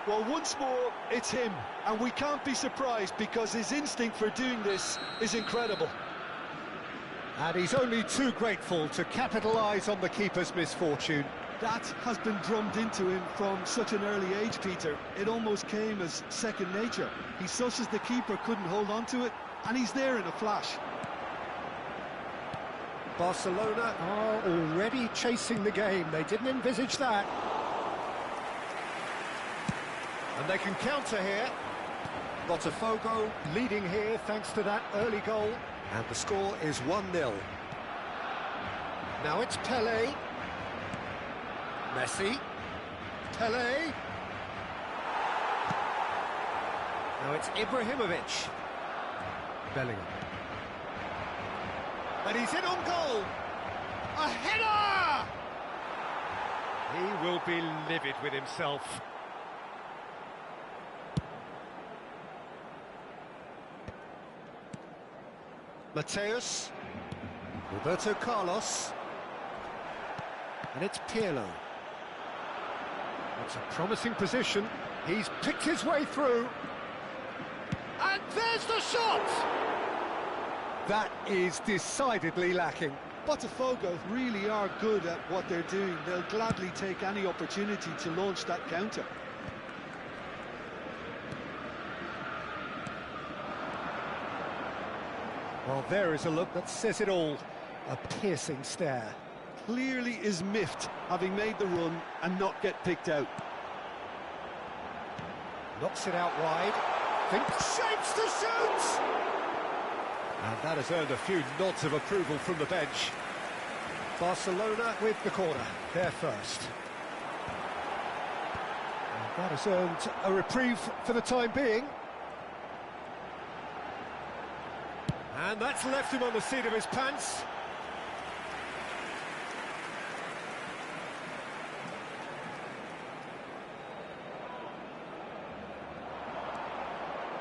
Well, once more, it's him, and we can't be surprised because his instinct for doing this is incredible. And he's only too grateful to capitalise on the keeper's misfortune. That has been drummed into him from such an early age, Peter. It almost came as second nature. He susses the keeper couldn't hold on to it, and he's there in a flash. Barcelona are already chasing the game. They didn't envisage that. And they can counter here. Botafogo leading here thanks to that early goal. And the score is 1-0. Now it's Pelé. Messi. Pelé. Now it's Ibrahimovic. Bellingham. And he's in on goal. A header! He will be livid with himself. Mateus. Roberto Carlos. And it's Pirlo. It's a promising position. He's picked his way through. And there's the shot! That is decidedly lacking. Botafogo really are good at what they're doing. They'll gladly take any opportunity to launch that counter. Well, there is a look that says it all. A piercing stare. Clearly is miffed, having made the run and not get picked out. Knocks it out wide. Thinks, shapes to shoot! And that has earned a few nods of approval from the bench. Barcelona with the corner, they're first. And that has earned a reprieve for the time being. And that's left him on the seat of his pants.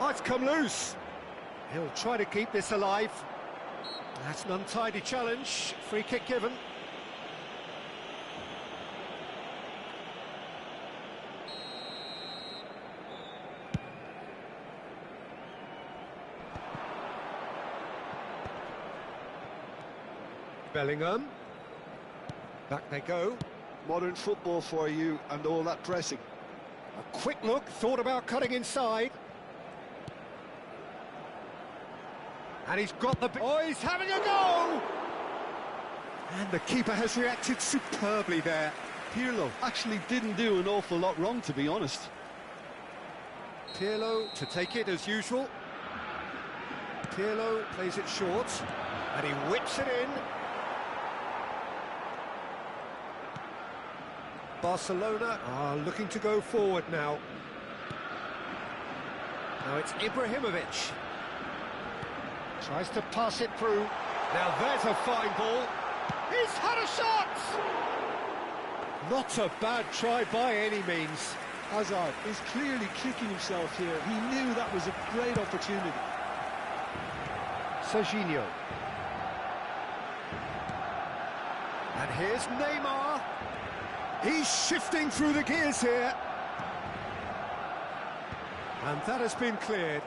Oh, it's come loose. He'll try to keep this alive. That's an untidy challenge. Free kick given. Bellingham. Back they go. Modern football for you and all that pressing. A quick look, thought about cutting inside. And he's got the... Oh, he's having a go! And the keeper has reacted superbly there. Pirlo actually didn't do an awful lot wrong, to be honest. Pirlo to take it as usual. Pirlo plays it short. And he whips it in. Barcelona are looking to go forward now. Now it's Ibrahimovic. Tries to pass it through. Now there's a fine ball. He's had a shot! Not a bad try by any means. Hazard is clearly kicking himself here. He knew that was a great opportunity. Serginho. And here's Neymar. He's shifting through the gears here. And that has been cleared.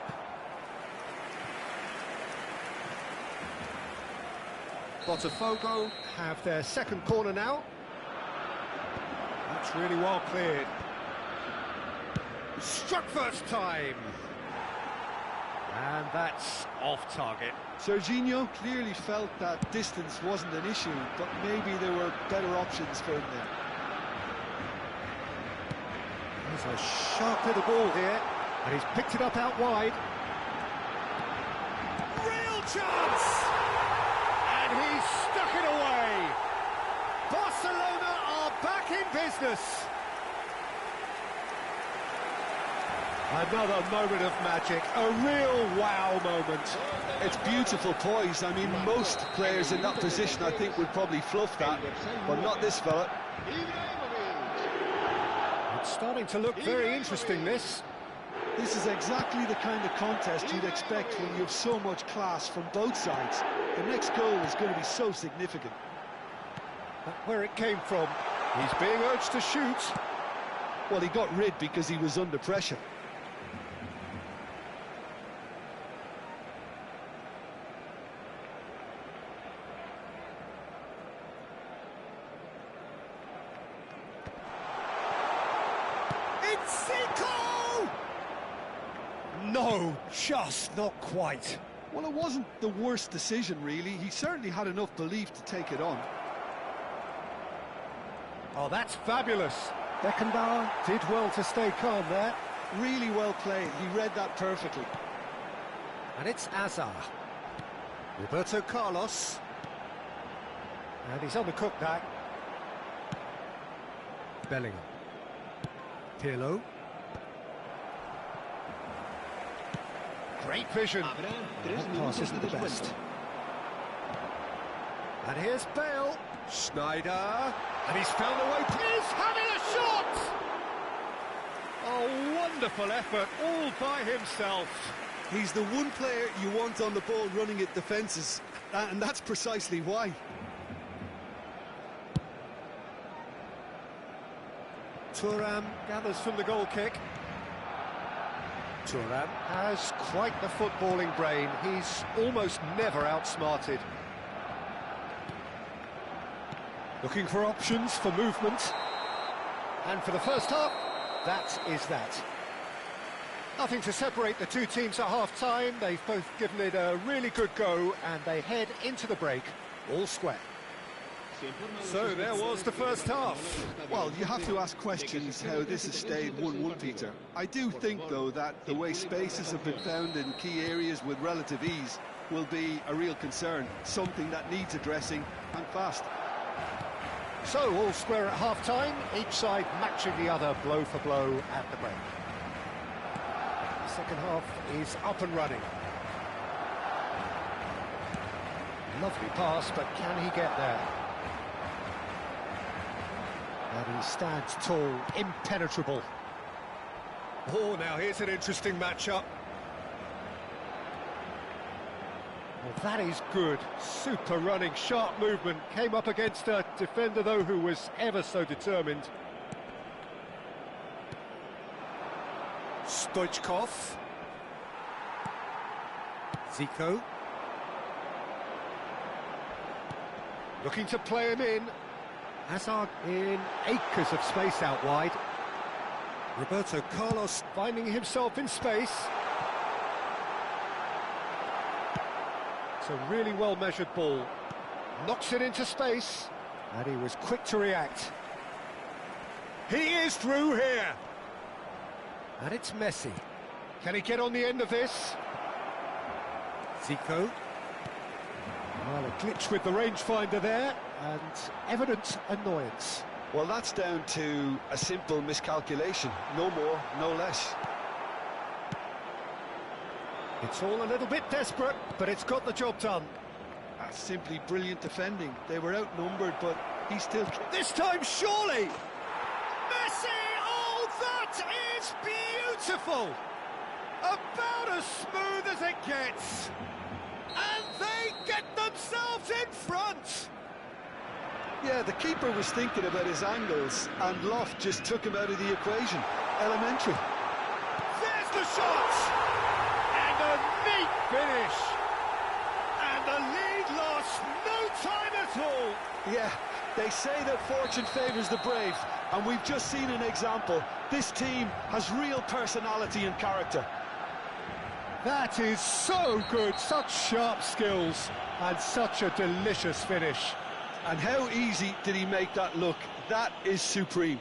Botafogo have their second corner now. That's really well cleared. Struck first time. And that's off target. Serginho clearly felt that distance wasn't an issue, but maybe there were better options for him there. There's a sharp little ball here, and he's picked it up out wide. Real chance! And he's stuck it away. Barcelona are back in business. Another moment of magic, a real wow moment. It's beautiful poise. I mean, most players in that position, I think, would probably fluff that, but not this fella. It's starting to look very interesting, this. This is exactly the kind of contest you'd expect when you have so much class from both sides. The next goal is going to be so significant. But where it came from, he's being urged to shoot. Well, he got rid because he was under pressure. Zico! No, just not quite. Well, it wasn't the worst decision, really. He certainly had enough belief to take it on. Oh, that's fabulous. Beckenbauer did well to stay calm there. Really well played. He read that perfectly. And it's Azar. Roberto Carlos. And he's on the cook now. Bellingham. Pirlo. Great vision. That pass isn't the best. And here's Bale. Schneider. And he's found a way. He's having a shot! Oh, wonderful effort, all by himself. He's the one player you want on the ball running at defences, and that's precisely why. Thuram gathers from the goal kick. Thuram has quite the footballing brain. He's almost never outsmarted. Looking for options for movement. And for the first half, that is that. Nothing to separate the two teams at half-time. They've both given it a really good go, and they head into the break all square. So there was the first half. Well, you have to ask questions how this has stayed 1-1, Peter. I do think, though, that the way spaces have been found in key areas with relative ease will be a real concern, something that needs addressing, and fast. So, all square at half-time, each side matching the other blow for blow at the break. The second half is up and running. Lovely pass, but can he get there? And he stands tall, impenetrable. Oh, now here's an interesting matchup. Well, that is good. Super running, sharp movement. Came up against a defender, though, who was ever so determined. Stoichkov. Zico. Looking to play him in. Hazard in acres of space out wide. Roberto Carlos finding himself in space. It's a really well-measured ball. Knocks it into space. And he was quick to react. He is through here. And it's Messi. Can he get on the end of this? Zico. Well, a glitch with the rangefinder there, and evident annoyance. Well, that's down to a simple miscalculation. No more, no less. It's all a little bit desperate, but it's got the job done. That's simply brilliant defending. They were outnumbered, but he still... This time, surely! Messi! Oh, that is beautiful! About as smooth as it gets. And they get themselves in front! Yeah, the keeper was thinking about his angles, and Loft just took him out of the equation. Elementary. There's the shot! And a neat finish! And the lead lost no time at all! Yeah, they say that fortune favours the brave, and we've just seen an example. This team has real personality and character. That is so good, such sharp skills, and such a delicious finish. And how easy did he make that look? That is supreme.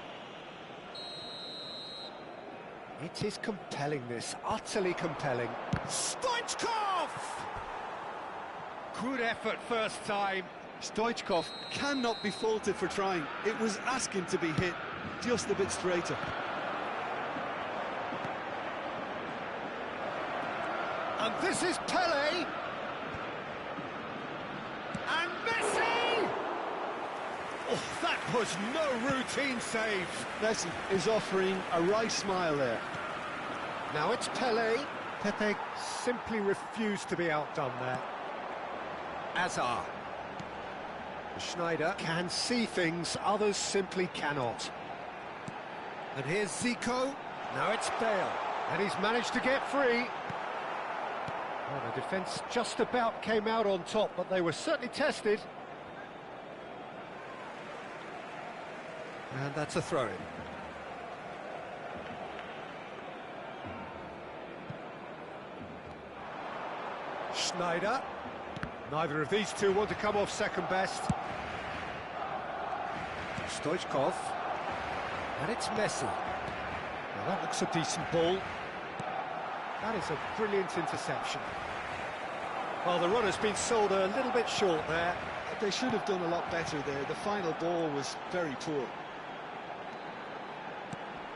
It is compelling, this, utterly compelling. Stoichkov! Good effort first time. Stoichkov cannot be faulted for trying. It was asking to be hit just a bit straighter. And this is Pele. And Messi! Oh, that was no routine save. Messi is offering a right smile there. Now it's Pele. Pepe simply refused to be outdone there. Azar. Schneider can see things others simply cannot. And here's Zico. Now it's Bale. And he's managed to get free. Well, the defence just about came out on top, but they were certainly tested. And that's a throw-in. Schneider. Neither of these two want to come off second best. Stoichkov. And it's Messi. Now that looks a decent ball. That is a brilliant interception. Well, the run has been sold a little bit short there. They should have done a lot better there. The final ball was very poor.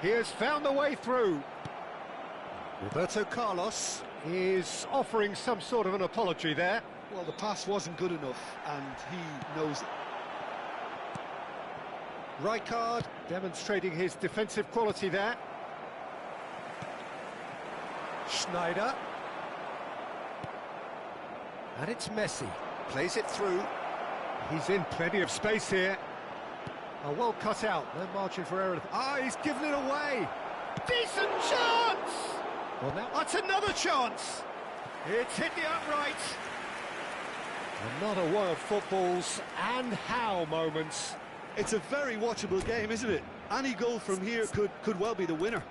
He has found the way through. Roberto Carlos is offering some sort of an apology there. Well, the pass wasn't good enough, and he knows it. Rijkaard demonstrating his defensive quality there. Schneider. And it's Messi. Plays it through. He's in plenty of space here. Oh, well cut out. No margin for error. Ah, he's given it away. Decent chance! Well, now that's another chance. It's hit the upright. Another one of football's and how moments. It's a very watchable game, isn't it? Any goal from here could well be the winner.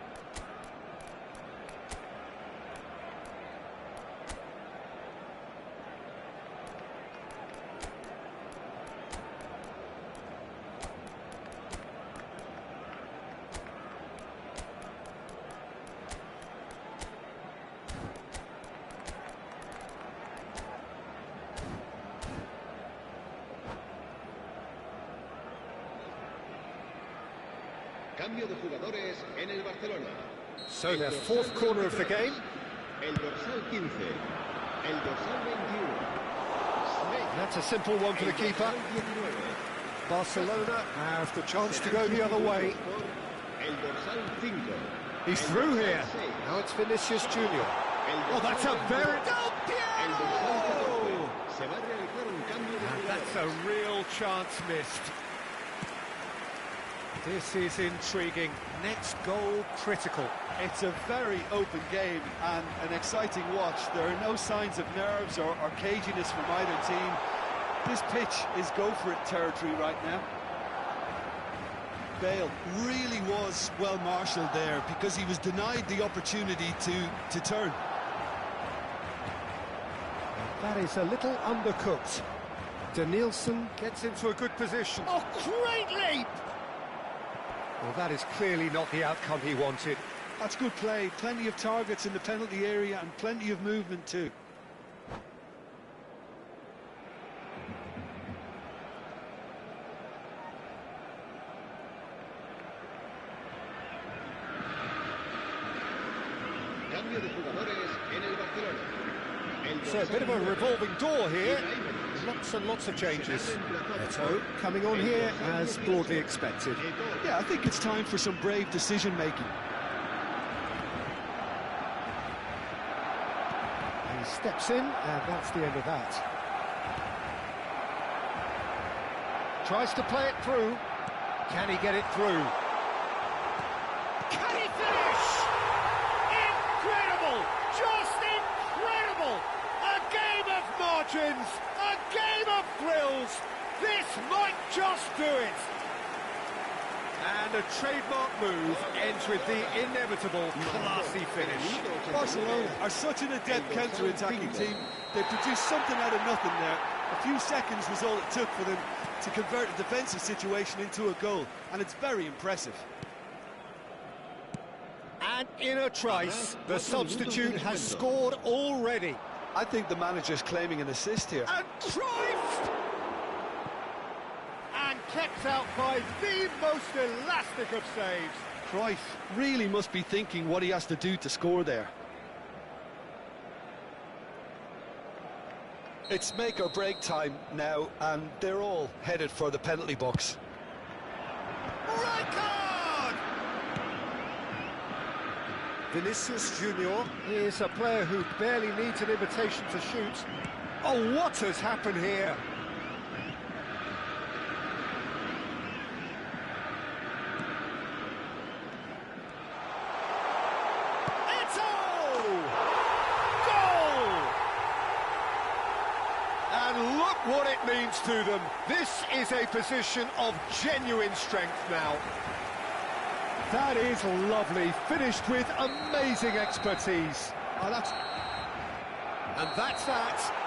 Cambio de jugadores en el Barcelona. So their fourth corner of the game. El dorsal 15. El dorsal 21. That's a simple one for the keeper. Barcelona have the chance to go the other way. El dorsal 5. He's through here. Now it's Vinicius Junior. Oh, that's a very... And that's a real chance missed. This is intriguing. Next goal critical. It's a very open game and an exciting watch. There are no signs of nerves or caginess from either team. This pitch is go-for-it territory right now. Bale really was well marshalled there because he was denied the opportunity to turn. That is a little undercooked. Danielson gets into a good position. Oh, great leap! Well, that is clearly not the outcome he wanted. That's good play. Plenty of targets in the penalty area and plenty of movement too. Cambio de jugadores en el Barcelona. So a bit of a revolving door here. Lots and lots of changes. Eto'o coming on here as broadly expected. Yeah, I think it's time for some brave decision-making. He steps in, and that's the end of that. Tries to play it through. Can he get it through? Can he finish? Incredible! Just incredible! A game of margins! A game of thrills! This might just do it! And a trademark move ends with the inevitable classy finish. Barcelona are such an adept counter-attacking team. They produced something out of nothing there. A few seconds was all it took for them to convert a defensive situation into a goal, and it's very impressive. And in a trice, the substitute has scored already. I think the manager's claiming an assist here. And Cruyff! And kept out by the most elastic of saves. Cruyff really must be thinking what he has to do to score there. It's make or break time now, and they're all headed for the penalty box. Rijkaard! Vinicius Junior is a player who barely needs an invitation to shoot. Oh, what has happened here? And look what it means to them. This is a position of genuine strength now. That is lovely, finished with amazing expertise. Oh, And that's that.